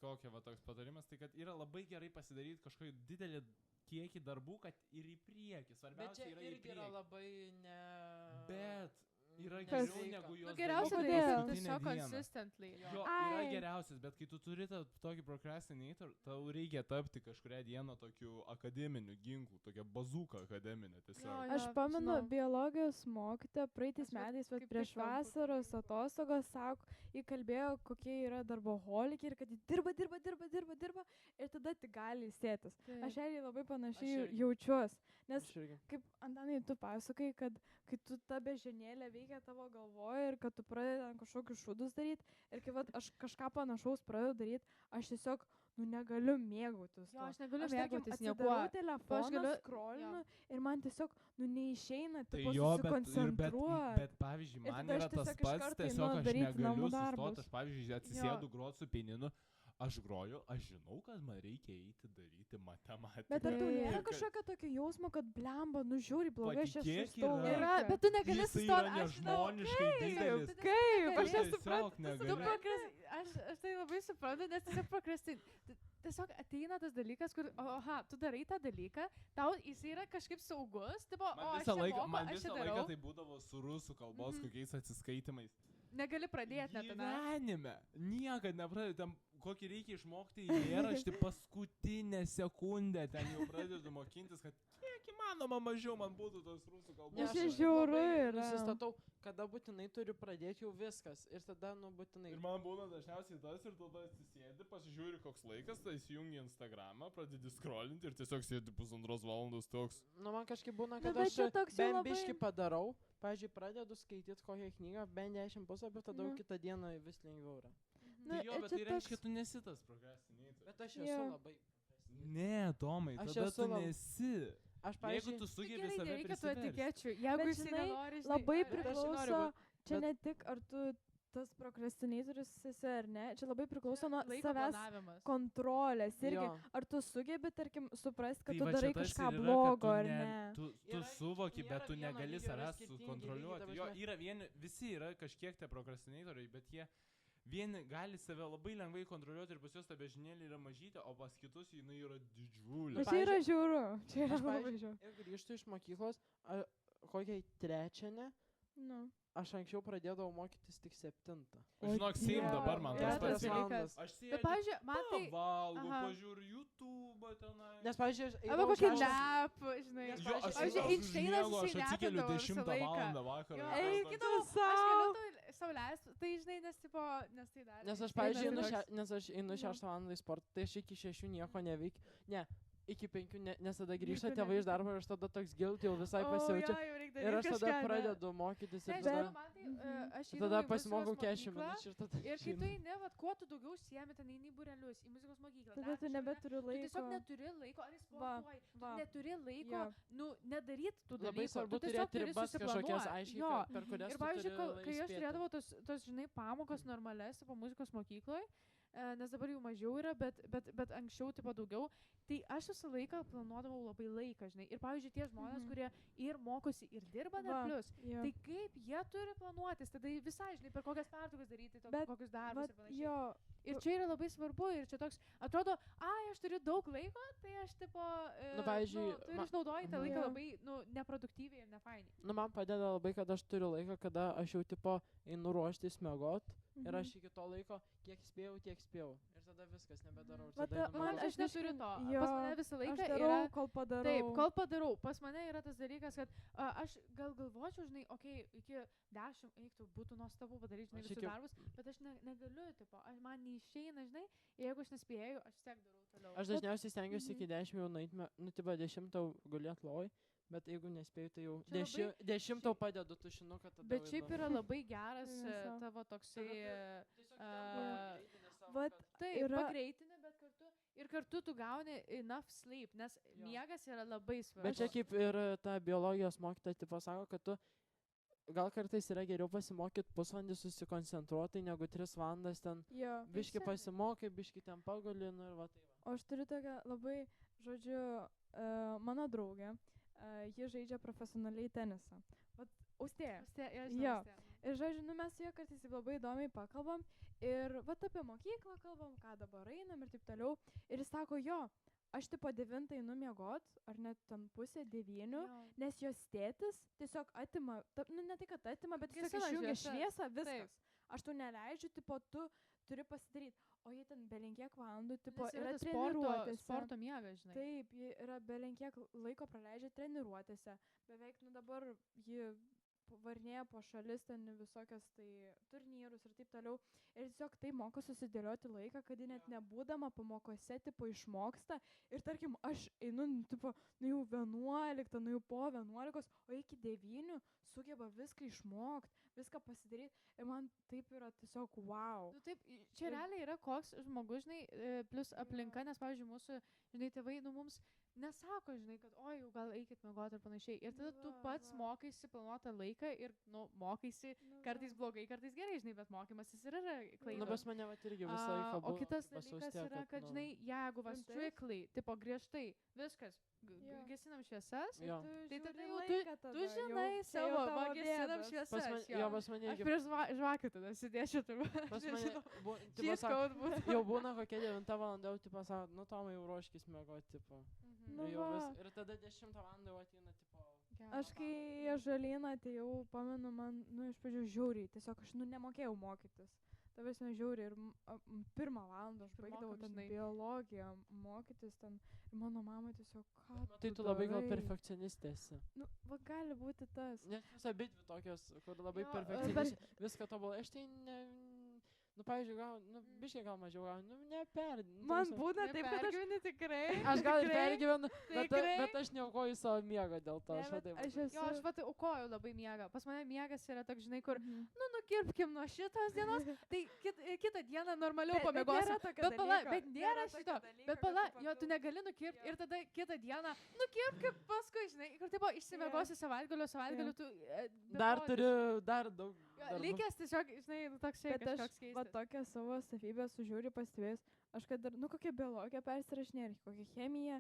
kokia va toks patarimas, tai kad yra labai gerai pasidaryti kažkokį didelį kiekį darbų, kad ir į priekį. Bet Svarbiausia čia yra į irgi yra priekį. labai ne... Bet yra Kas? geriau negu juos Nu, geriausia daryti daryti paskutinę tiesiog dieną. consistently. Jo, Ai. yra geriausias, bet kai tu turi tokį procrastinator, tau reikia tapti kažkurią dieną tokiu akademiniu ginklu, tokia bazūka akademinė tiesiog. Jo, Aš pamenu, žinau. biologijos mokytoja praeitais Aš vat metais, vat kaip prieš tik tampu vasaros tokia. atostogas, sako, jį kalbėjo, kokie yra darboholikai ir kad jį dirba ir tada tik gali sėtis. Aš jai labai panašiai Aš irgi. jaučiuos, nes Aš irgi. kaip Antanai, tu pasakai, kad kai tu ta bežionėlė veikia tavo galvoje ir kad tu pradedi ten kažkokius šūdus daryti ir kai vat, aš kažką panašaus pradedu daryti, aš tiesiog, negaliu mėgautis. Jo, tuo. aš negaliu Aš tarkim mėgautis atsidarau niekuo. telefoną, galiu- skrolinu ir man tiesiog, neišeina, Tai tipo, jo, bet susikoncentruoti. pavyzdžiui, Ir man tada aš yra tas tiesiog iš pats, karto tiesiog einu aš daryti namų negaliu darbus. sustoti, aš pavyzdžiui atsisėdu grot su pianinu, aš groju, aš žinau, kad man reikia eiti daryti matematiką. Bet ar tau Taip. nėra Ir kad- kažkokio tokio jausmo, kad blemba, žiūri blogai, aš Patikėk, esu stau. Yra, bet tu negali Jis sustoti. yra Aš žinau. nežmoniškai didelis. Kaip? Aš negali. nesuprantu. Tiesiog negali. Aš tai labai suprantu, nes tiesiog tiesiog ateina tas dalykas, kur, tu darai tą dalyką, tau jis yra kažkaip saugus, tipo, Man aš visą čia laiką, moku, man aš visą čia laiką darau. tai būdavo su rusų kalbos Mhm. kokiais atsiskaitimais. negali pradėti net. Gyvenime. Niekad nepradėti. Tam kokį reikia išmokti eilėraštį paskutinę sekundę. Ten jau pradedu mokintis, kad kiek įmanoma mažiau man būtų tos rusų kalbos. Nes čia žiauru yra. Nusistatau, kada būtinai turiu pradėti jau viskas. Ir tada, būtinai. Ir man būna dažniausiai tas ir tada atsisėdi, pasižiūri koks laikas, tai įsijungi Instagramą, pradedi scrollinti ir tiesiog sėdi 1,5 valandos toks. Man kažkaip būna, kad bet aš čia toks jau bent labai- biškį padarau. Pavyzdžiui, pradedu skaityti kokią knygą, bent 10 puslapių, tada jau Nu. kitą dieną vis lengviau yra. Tai jo, bet čia tai reiškia, toks- tu nesi tas procrastinator. Bet aš Jo. esu labai. Ne, Tomai, Aš tada esu tu lab- nesi. Aš, Jeigu pavyzdžiui, tu sugebi Gerai, save nereikia tų prisiversti. etikečių. Jeigu Bet jis žinai, nenori, Labai aš noriu priklauso, būt, čia bet- ne tik ar tu tas prokrastinatorius esi ar ne, čia labai priklauso nuo laiko savęs planavimas. kontrolės irgi. jo. Ar tu sugebi, tarkim, suprasti, kad Tai tu va čia darai tas kažką ir yra, kad blogo tu ar ne- ne. Tu Yra- suvoki, nėra bet tu vieno negali lygio, yra savęs skirtingi lygiai, sukontroliuoti. ta Jo, prasme. yra vieni, visi yra kažkiek tie prokrastinatoriai, bet jie vieni gali save labai lengvai kontroliuoti ir pas juos ta bežinėlė yra mažytė, o pas kitus jinai yra didžiulė. Bet čia yra žiauru, čia yra Aš, labai pavyzdžiui, žiauru. ir grįžtu iš mokyklos, kokiai trečianę, Nu. aš anksčiau pradėdavau mokytis tik 7. Žinok, same Jo, dabar man yra tas tas pats. dalykas. Aš Bet, sėdžiu, pavyzdžiui, man tai... valgau, Aha. pažiūriu YouTube tenai. Nes, pavyzdžiui, aš Arba eidavau kokį šeštą- lepą, žinai. Nes, Jo, aš pavyzdžiui, Pavyzdžiui, aš Einšteinas užmiegu, aš jisai atsikeliu lepindavo visą 10 laiką. valandą vakarą. Jo, ir aš aš sakydavau, toks- aš galiu sau leisti, tai žinai, nes tai dar. Nes aš, Einšteinas pavyzdžiui, toks. nes aš einu 6 valandą į sportą, tai aš iki 6 nieko neveikiu. Ne, iki 5, nes tada grįžta Nieko tėvai iš neveikiu. darbo ir aš tada toks guilty jau visai O, pasijaučiu. jo, jau reik Ir daryt aš tada kažką, ne. pradedu mokytis ir Nežinau, tada, man tai, Mhm. aš tada eidavau į pasimokau muzikos 40 mokyklą minučių ir tada Ir kai tu išeinu. eini, vat, kuo tu daugiau siemi, ten eini į būrelius, į muzikos mokyklą. Tada dar tu kažkur, ne? nebeturi Tu tiesiog laiko. neturi laiko, ar jis Va, sportuoji. va. Neturi laiko, Jo. nedaryti tų dalykų. Labai svarbu Tu tiesiog turėti turi ribas kažkokias susiplanuot. aiškiai, Jo. per kurias Ir tu pavyzdžiui, turi kai aš spėti. turėdavau tos, žinai, pamokas normales po muzikos mokykloje, nes dabar jau mažiau yra, bet anksčiau tipo daugiau, tai aš visą laiką planuodavau labai laiką, žinai. Ir pavyzdžiui, tie žmonės, Mhm. kurie ir mokosi, ir dirba dar Va, plius, jo. tai kaip jie turi planuotis, tada visai, žinai, per kokias pertraukas daryti, Bet, kokius darbus Vat, ir panašiai. jo, Ir čia yra labai svarbu, ir čia toks, atrodo, aš turiu daug laiko, tai aš tipo, pavyzdžiui, tu ir išnaudoji tą laiką Jo. labai, neproduktyviai ir nefainiai. Man padeda labai, kad aš turiu laiką, kada aš jau tipo einu ruoštis miegot ir mhm. aš iki to laiko, kiek spėjau, tiek spėjau. Ir tada viskas nebedarau. Ir Vat, tada einu Man, miegot. aš neturiu to. Jo, Pas mane visą laiką Aš darau, yra... kol padarau. Taip, kol padarau. Pas mane yra tas dalykas, kad aš gal galvočiau, žinai, iki 10 eiktų, būtų nuostabu padaryti, žinai, Aš visus iki- darbus, bet aš negaliu, tipo, man neišeina, žinai, ir jeigu aš nespėjau, aš vis tiek darau toliau. Aš dažniausiai stengiuosi Mhm. iki 10 jau nueiti, nu, tipo 10 gulėt lovoj, bet jeigu nespėjau, tai jau Čia labai- 10 padedu tušinuką tada. Bet šiaip yra labai geras Eina sau. tavo toksai... Vat Taip, yra- pagreitinė, bet kartu tu gauni enough sleep, nes Jo. miegas yra labai svarbus. Bet čia kaip ir ta biologijos mokytoja tipo sako, kad tu gal kartais yra geriau pasimokyti pusvalandį susikoncentruotai, negu 3 valandas ten Jo. biški Exactly. pasimokai, biški ten paguli, nu ir va tai va. O aš turiu tokią labai, žodžiu, mano draugę, ji žaidžia profesionaliai tenisą. Vat, austėja. Jo. Ir žodžiu, nu mes su juo kartais taip labai įdomiai pakalbam ir vat apie mokyklą kalbam, ką dabar einam ir taip toliau. Ir jis sako, jo, aš tipo 9 einu miegot, ar net ten pusę 9, nes jos tėtis tiesiog atima, nu ne tai, kad atima, bet tiesiog Gesina išjungia šviesas. šviesą, viskas. Taip. Aš tu neleidžiu, tipo, tu turi pasidaryti. O jie ten belenkiek valandų, tipo, Nes yra tas treniruotėse. sporto miegas, žinai. Taip, ji yra belenkiek laiko praleidžia treniruotėse. Beveik, nu dabar ji varnėja po šalis ten į visokias tai turnyrus ir taip toliau. Ir tiesiog tai moko susidėlioti laiką, kad ji net nebūdama pamokose, tipo, išmoksta. Ir tarkim, aš einu, nu, tipo, nu jau 11, nu jau po 11, o iki 9 sugeba viską išmokti, viską pasidaryti. Ir man taip yra tiesiog wow. Nu, taip, čia Ir- realiai yra koks žmogus, žinai, plus aplinka, nes, pavyzdžiui, mūsų, žinai, tėvai, nu, mums nesako, žinai, kad, oi, jau gal eikit miegoti ir panašiai. Ir tada tu Va, pats va. mokaisi planuotą laiką ir, nu, mokaisi Nu, kartais va. blogai, kartais gerai, žinai, bet mokymasis ir yra Nu, klaidos. pas mane va irgi visą laiką O buvo. kitas pas dalykas Austėją, yra, kad, nu, žinai, jeigu va Rimtai? strictly, tipo griežtai, viskas, Jo. gesinam šviesas, Jo. Tai tada žiūri jau laiką tada, tu jau žinai čia jau savo, tavo va gesinam bėdos. šviesas. Pas mane, jo, pas mane Aš irgi. prieš žvakių tada sėdėčiau, turbūt. Pas mane nežinau. tipo, Cheat sako, code būtų. jau būna kokia 9 valanda, jau tipo sako, nu Tomai jau ruoškis miegoti, tipo. Nu Ir jau va. Ir tada 10 valandą jau ateina, tipo, Aš kai Ąžuolyną atėjau, pamenu, man, iš pradžių žiauriai, tiesiog aš, nemokėjau mokytis. Ta prasme, žiauriai ir 1 valandą aš baigdavau ten biologiją mokytis ten ir mano mama tiesiog, ką Tai tu labai gal perfekcionistė esi. Va gali būti tas. Nes jūs abi dvi tokios, kur labai Jo, perfekcionistė, viską tobulai. Aš tai pavyzdžiui, biškiai gal mažiau, Man būna taip, kad aš tikrai. Aš gal ir pergyvenu, bet aš neaukoju savo miego dėl to. Aš aukoju labai miegą. Pas mane miegas yra toks, žinai, kur, nukirpkim nuo šitos dienos, tai kitą dieną normaliau pamiegosiu. Bet nėra šito. Bet jo, tu negali nukirpti ir tada kitą dieną nukirpkim paskui, žinai, kur taip išsimiegosi savaitgaliu, tu... Dar daug. Lygės tiesiog, žinai, toks kažkoks keistas. Va tokią savo savybę sužiūri pastebėjus. Aš kad dar, kokią biologiją persirašinė, ar kokią chemiją,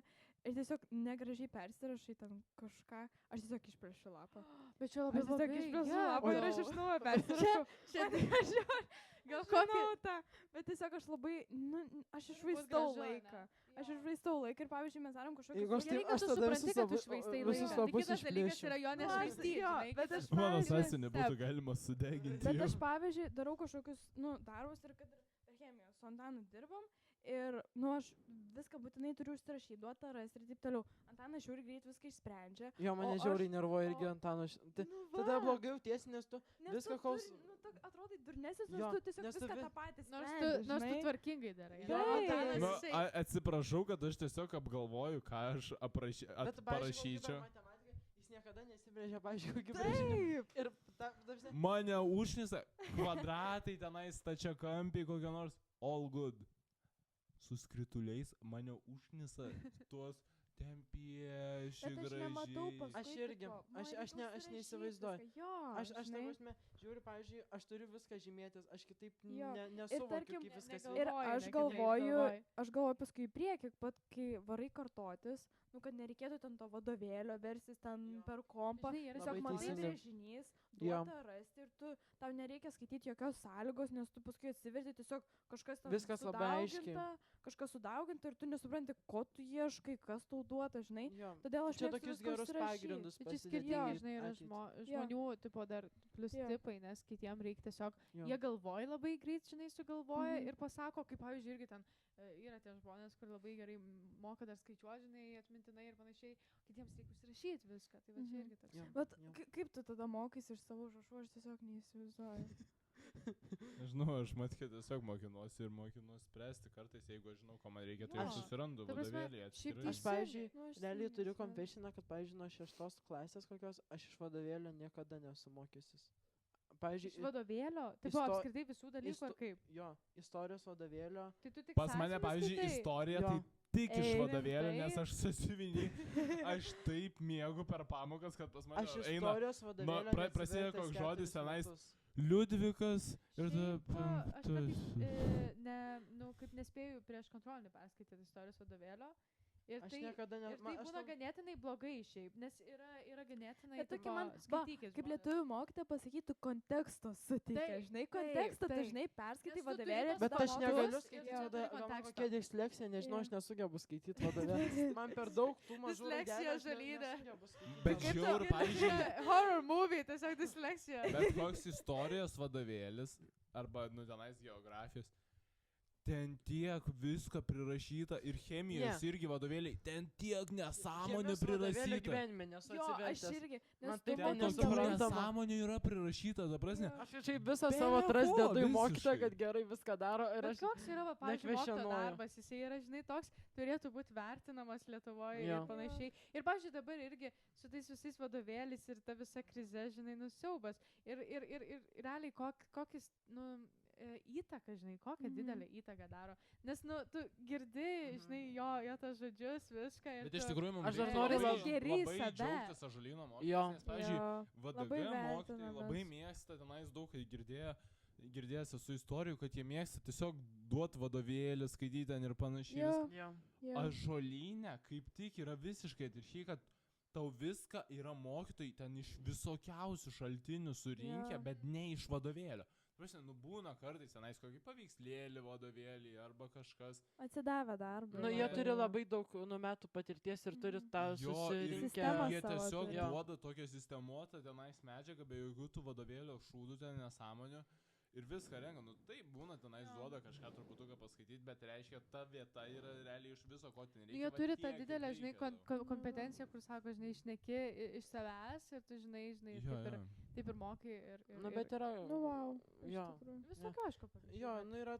ir tiesiog negražiai persirašai ten kažką, aš tiesiog išplėšiu lapą. Bet čia labai blogai. Aš tiesiog išplėšiu lapą ir aš iš naujo persirašau. Gal žinau tą, bet tiesiog aš labai, aš išvaistau laiką. Aš išvaistau laiką ir, pavyzdžiui, mes darom kažkokį... Gerai, kad tu supranti, kad tu švaistai laiką. Tai kitas dalykas yra jo nešvaistyti, žinai. Bet aš, Mano sąsių nebūtų galima sudeginti. Bet aš, pavyzdžiui, darau kažkokius, darbus ir kad ir chemijos su Antanu dirbam ir, aš viską būtinai turiu užsirašyti, duotą rasti ir taip toliau. Antanas žiauriai greit viską išsprendžia. Jo, mane žiauriai nervuoja irgi Antanas. Tada blogai jautiesi, nes tu viską kaus... Atrodai durnesis, nes tu tiesiog viską tą patį sprendi. Nors tu tvarkingai darai. Atsiprašau, kad aš tiesiog apgalvoju, ką aš parašyčiau. Jis niekada nesibrėžia, pavyzdžiui, kokį brėžinį. Mane užnisa kvadratai tenai stačiakampiai kokie nors all good. Su skrituliais mane užnisa tuos ten pieši gražiai. Bet aš nematau paskui. Aš irgi, aš neįsivaizduoju. Aš prasme, žiūriu, pavyzdžiui, aš turiu viską žymėtis, aš kitaip nesuvokiu, kaip viskas veikia. Ir aš galvoju paskui į priekį, kai varai kartotis, kad nereikėtų ten to vadovėlio versis ten per kompą. Tiesiog matai brėžinys, duotą rasti ir tau nereikia skaityti jokios sąlygos, nes tu paskui atsiverti tiesiog kažkas sudauginta ir tu nesupranti, ko tu ieškai, kas tau duota, žinai. Todėl aš čia tokius gerus pagrindus pasidėti. Čia skirtingi, žinai, yra žmonių, tipo dar plus tipai, nes kitiem reikia tiesiog, jie galvoja labai greit, žinai, sugalvoja ir pasako, kaip pavyzdžiui, irgi ten yra tie žmonės, kur labai gerai moka dar skaičiuoti, žinai, atmintinai ir panašiai, kitiems reikia užsirašyti viską, tai va čia irgi tas. Bet kaip tu tada mokaisi iš savo užrašų, aš tiesiog neįsivaizduoju. Nežinau, aš matkė tiesiog mokinuosi spręsti kartais, jeigu aš žinau, ko man reikia, tai aš susirandu vadovėlį atskirai. Aš, pavyzdžiui, realiai turiu confessioną, kad, pavyzdžiui, nuo 6 klasės kokios, aš iš vadovėlio niekada nesu mokysis. Iš vadovėlio? Taip, apskritai visų dalykų ar kaip? Jo, istorijos vadovėlio. Pas mane, pavyzdžiui, istorija tai tik iš vadovėlio, nes aš sasivinį, aš taip miegu per pamokas, kad pas mane eina. Aš istorijos vadovėlio prasideda koks žodis senais Liudvikas ir aš kaip nespėjau prieš kontrolinį perskaityti istorijos vadovėlio. Ir aš tai niekada būna ganėtinai blogai šiaip, nes yra ganėtinai skaitykis. Kaip lietuvių mokytoja pasakytų, konteksto suteikia, žinai, kontekstą dažnai perskaitai vadovėlį. Bet aš negaliu skaityti kokia disleksija, nežinau, aš nesugebu skaityti vadovėlį. Man per daug tų mažų disleksija žalydė. Bet žiaur, pavyzdžiui, horror movie, tiesiog disleksija. Bet koks istorijos vadovėlis, arba tenais geografijos, ten tiek visko prirašyta ir chemijos irgi vadovėliai, ten tiek nesąmonių prirašyta. Jo, aš irgi. Man taip nesąmonių yra prirašyta, ta prasme. Aš čia visą savo atras dedu į mokytoją, kad gerai viską daro. Bet koks yra, pavyzdžiui, mokytojo darbas, jisai yra, žinai, toks, turėtų būti vertinamas Lietuvoje ir panašiai. Ir, pavyzdžiui, dabar irgi su tais visais vadovėliais ir ta visa krize, žinai, nusiaubas. Ir realiai kokis, įtaką, žinai, kokią didelę įtaką daro. Nes, tu girdi, žinai, jo tas žodžius, viską. Bet iš tikrųjų mums labai džiaugtis Ąžuolyno mokytis, nes, pavyzdžiui, VDG mokytojai labai mėgsta tenais daug girdėjęs esu istorijų, kad jie mėgsta tiesiog duoti vadovėlį, skaityti ten ir panašiai. Ąžuolyne kaip tik yra visiškai atvirkščiai, kad tau viską yra mokytojai ten iš visokiausių šaltinių surinkę, bet ne iš vadovėlio. Prasme, nu būna kartais tenais kokį paveikslėlį vadovėlį arba kažkas. Atsidavę darbą. Nu, jie turi labai daug metų patirties ir turi tą Jo, ir susirinkę. Sistemą jie savo tiesiog turi. duoda tokią sistemuotą tenais medžiagą, be jokių tų vadovėlio šūdų ten nesąmonių. Ir viską renka, nu taip būna tenais duoda kažką truputuką paskaityti, bet reiškia, ta vieta yra realiai iš viso, ko ten reikia. Jie va turi tiek, tą kiek didelę, reikia, žinai, tau. kompetenciją, kur sako, žinai, šneki iš savęs ir tu, žinai, Jo, taip ir mokai. Nu, bet yra. Nu, wow. Jo. Visokio, aišku, pavyzdžių. Jo, nu yra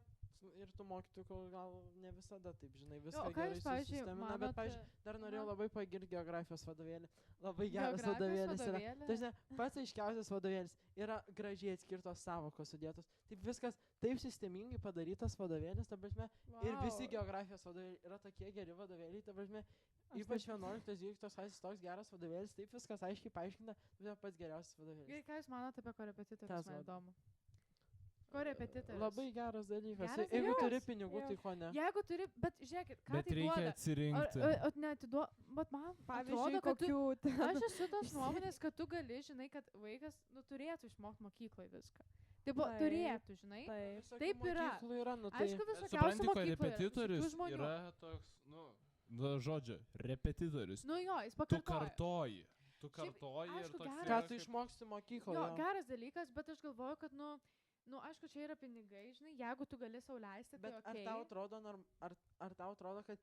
ir tų mokytojų, kol gal ne visada taip, žinai, Jo, viską o ką gerai jūs, pavyzdžiui, susistemina, bet, pavyzdžiui, dar norėjau Aha. labai pagirti geografijos vadovėlį. Labai geras Geografijos vadovėlis yra. vadovėlį? Tai žinai, pats aiškiausias vadovėlis yra gražiai atskirtos savokos sudėtos. Taip viskas, taip sistemingai padarytas vadovėlis, ta prasme, ir visi geografijos vadovėliai yra tokie geri vadovėliai, ta prasme, ypač 11-12 klasės toks geras vadovėlis, taip viskas aiškiai paaiškinta, bet pats geriausias vadovėlis. Gerai, ką jūs manote apie korepetitorius, Tas man va. įdomu. Korepetitorius. Labai geras dalykas. Geras Jeigu dalykas. turi pinigų, Jo. tai ko ne. Jeigu turi, bet žiūrėkit, ką Bet tai reikia duoda. atsirinkti. O neatiduo, bet man Pavyzdžiui, atrodo, kad tu, kokių ten. aš esu tos nuomonės, kad tu gali, žinai, kad vaikas, nu, turėtų išmokti mokykloje viską. Taip, Taip. turėtų, žinai. Taip. Visokių Taip yra. mokyklų yra, nu tai. Aišku, Bet visokiausių supranti, mokykloje. korepetitorius visokių žmonių. yra toks, nu, žodžio, repetitorius. Nu jo, jis Tu pakartoja. kartoji. Tu kartoji ir aišku, toks geras. Ką yra tu kaip- išmoksti mokykloje? Jo, geras dalykas, bet aš galvoju, kad, nu, aišku, čia yra pinigai, žinai, jeigu tu gali sau leisti, tai Bet okei. ar tau atrodo, kad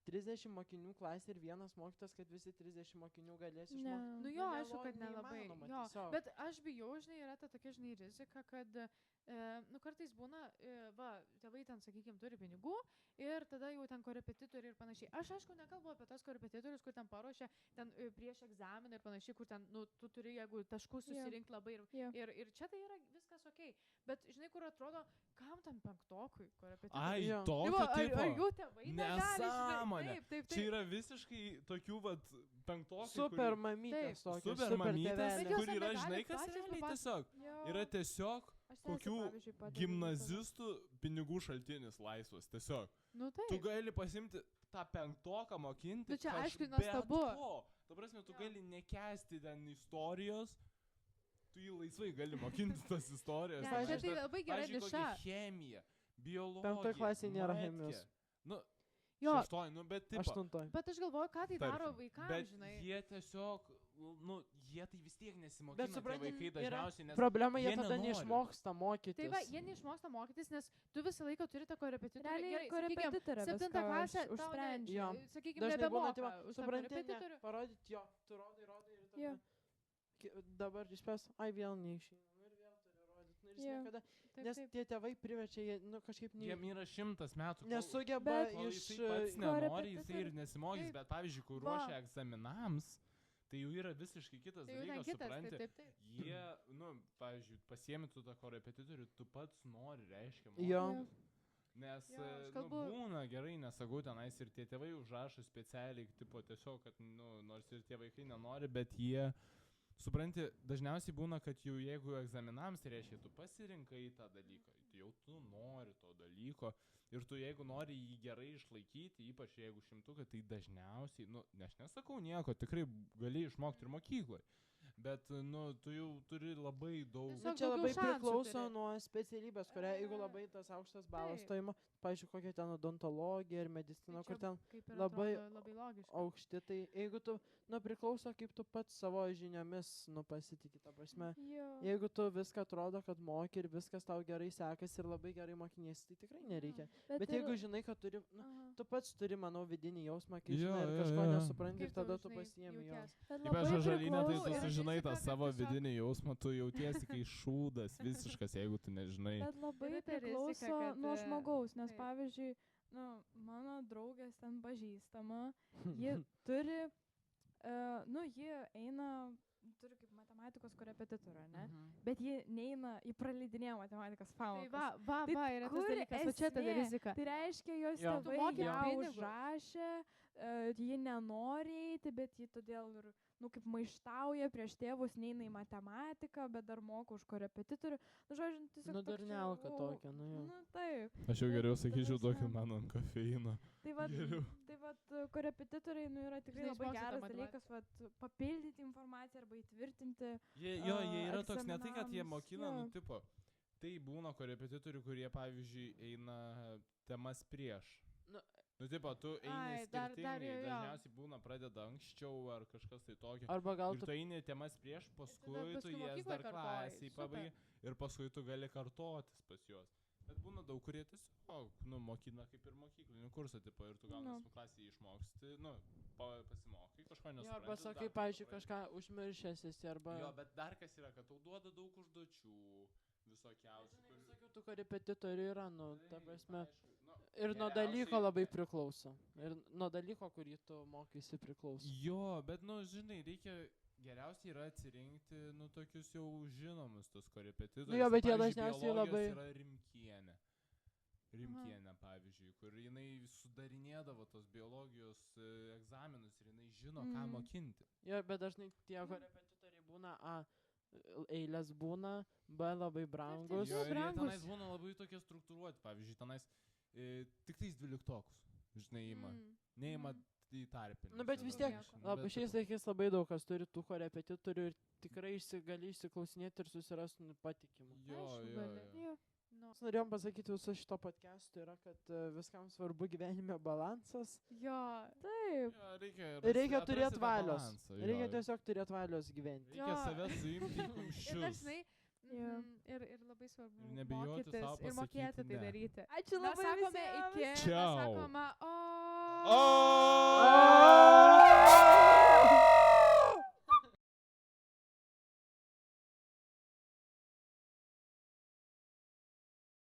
30 mokinių klasė ir vienas mokytas, kad visi 30 mokinių galės Ne. išmokti? Nu Nu, jo, aišku, kad neįmanoma nelabai. Jo, tiesiog. bet aš bijau, žinai, yra ta tokia, žinai, rizika, kad, nu, kartais būna, va, tėvai ten, sakykime, turi pinigų ir tada jau ten korepetitoriai ir panašiai. Aš, aišku, nekalbu apie tas korepetitorius, kur ten paruošia, ten prieš egzaminą ir panašiai, kur ten, nu, tu turi, jeigu taškus Jo. susirinkti labai Jo. ir čia tai yra viskas okei. Bet, žinai, kur atrodo, kam tam penktokui korepetitoriui? Ai, Jo. Tai tokio va, ar tipo. jų tėvai negali, žinai? Nesąmonė. Taip, taip, Čia taip. yra visiškai tokių, vat, penktokai. Super mamytės tokios. Super mamytės, Bet tėvelės. jos kur yra, negali žinai, kas pačios realiai papasakot. tiesiog. Jo. Yra tiesiog Aš sesei, kokių pavyzdžiui, padariau gimnazistų pinigų šaltinis laisvas. Tiesiog. Nu, Tu taip. gali pasimti tą penktoką mokinti. Nu, čia aišku, bet nuostabu. ko. Ta prasme, tu Jo. gali nekęsti ten istorijos. Tu jį laisvai gali mokinti tas istorijos. Ne, Pavyzdžiui, čia tai labai gera Pavyzdžiui, niša. kokia chemija, biologija. Penktoj klasėj nėra matkė. chemijos. Nu, Jo, šeštoj, nu, bet taip. 8. bet aš galvoju, ką tai daro Tarkim. vaikams, Bet žinai. jie tiesiog, nu, jie tai vis tiek nesimokina. Bet tie supranti, vaikai yra dažniausiai, nes Problema, jie jie tada nenori. neišmoksta mokytis. Tai va, jie neišmoksta mokytis, nes tu visą laiką turi tą korepetitorių. Realiai korepetitorė 7 viską klasę užsprendžia. Jo. Sakykime, Dažnai būna, nebemoka tai už tą supranti, ne, korepetitorių. parodyti jo, tu rodai ir tada. Jo. Dabar išpės, ai vėl neišeina. Nu ir vėl turi rodyti. Nu ir jis Jo. niekada. Taip, Nes taip. tie tėvai priverčia, jie, nu kažkaip jiem yra 100 metų. kol- nesugeba Bet- Kol iš... jisai pats nenori, jisai ir korepetitorius- nesimokys, Taip. bet pavyzdžiui, kur Va. ruošia egzaminams, tai jau yra visiškai kitas Tai jau ten dalykas, kitas, supranti. taip, taip, taip. Jie, nu, pavyzdžiui, pasiemi tu tą korepetitorių, tu pats nori, reiškia, Jo. mokytis. Nes, Jo, aš nu, kalbu- būna gerai, nesakau tenais ir tie tėvai užrašo specialiai, tipo tiesiog, kad, nu, nors ir tie vaikai nenori, bet jie, supranti, dažniausiai būna, kad jau jeigu egzaminams, tai reiškia, tu pasirinkai tą dalyką, tai jau tu nori to dalyko ir tu jeigu nori jį gerai išlaikyti, ypač jeigu 100, tai dažniausiai, nu, aš nesakau nieko, tikrai gali išmokti ir mokykloje. Bet, nu, tu jau turi labai daug. Tiesiog Nu, čia daugiau labai šansų priklauso turi. nuo specialybės, kurią, jeigu labai tas aukštas balas Taip. stojimo, pavyzdžiui, kokia ten odontologija ir medicina, Tai kur čia ten kaip ir labai atrodo labai logiška. aukšti, tai jeigu tu, nu, priklauso, kaip tu pats savo žiniomis, nu, pasitikė, ta prasme. Jo. Jeigu tu viską atrodo, kad moki ir viskas tau gerai sekasi ir labai gerai mokiniesi, tai tikrai nereikia. Bet ir- jeigu žinai, kad turi, nu, Aha. tu pats turi, manau, vidinį jausmą, kai Jo, žinai ir jo, kažko jo. nesupranti ir Kaip tada tu žinai, pasiemi jo. jauties. Bet Ypač labai žažalinė, tai tu priklauso- ir sužinai tą rizika, kad savo tiesiog- vidinį jausmą, tu jautiesi kaip šūdas visiškas, jeigu tu nežinai. Bet labai Yra ta rizika, priklauso kad, nuo žmogaus, nes taip. pavyzdžiui, nu, mano draugės ten pažįstama, ji turi, nu, ji eina, turi kaip matematikos korepetitorą, ne? Bet ji neina į praleidinėjimą matematikos Tai pamokas. va, Tai yra tas kur dalykas, va čia tada esmė? rizika. Tai reiškia, jos Jo. Tu tėvai moki ją pinigus. užrašė, ji nenori eiti, bet ji todėl ir, nu, kaip maištauja prieš tėvus, neina į matematiką, bet dar moka už korepetitorių. Nu, žodžiu, tiesiog Nu, dar toks, nealka wow. tokia, nu jo. Nu, taip. Aš jau Bet geriau ta sakyčiau prasme- tokį mano ant kofeino. Tai vat, Geriau. tai vat korepetitoriai, nu, yra tikrai Žinai, labai išmoksti tą geras matematiką. dalykas, vat, papildyti informaciją arba įtvirtinti. Jie yra toks, ne tai, kad jie egzaminams, mokina, nu, jo. tipo, tai būna korepetitorių, kurie, pavyzdžiui, eina temas prieš. Nu, tipo, tu eini skirtingai, dažniausiai būna pradeda anksčiau ar kažkas tai tokio. Arba gal ir tu eini temas prieš, paskui tu jas dar klasiai pabaigai ir paskui tu gali kartotis pas juos. Bet būna daug, kurie tiesiog, mokina kaip ir mokyklinį kursą, tipo, ir tu gaunasi klasiai išmoksti, pasimokai, kažko nesupranti. Jo, arba sakai, pavyzdžiui, kažką užmiršęs esi, arba... Jo, bet dar kas yra, kad tau duoda daug užduočių visokiausių. Visokių tų korepetitorių yra, ta prasme, ir nuo dalyko labai priklauso. Ir nuo dalyko, kurį tu mokysi, priklauso. Jo, bet, žinai, geriausiai yra atsirinkti, tokius jau žinomus tos korepetitorius. Jo, bet jie dažniausiai labai... Yra Rimkienė, pavyzdžiui, kur jinai sudarinėdavo tos biologijos egzaminus ir jinai žino, ką mokinti. Jo, bet dažnai tie korepetitoriai būna, eilės būna, B labai brangus. Jo, ir jie tenais būna labai tokie struktūruoti, pavyzdžiui, tenais tik tais 12-okus, žinai, neima į tarpinį. Bet vis tiek, šiais laikais labai daug kas turi tų korepetitorių ir tikrai gali išsiklausinėti ir susirasti patikimą. Jo. Norėjom pasakyti viso šito podcast'o yra, kad viskam svarbu gyvenime balansas. Jo, taip. Reikia turėti valios. Reikia tiesiog turėti valios gyventi. Reikia save suimti į kumščius. Ir labai svarbu mokytis ir mokėti tai daryti. Ačiū labai visiems. Mes sakome iki. Ciao. Mes sakome O!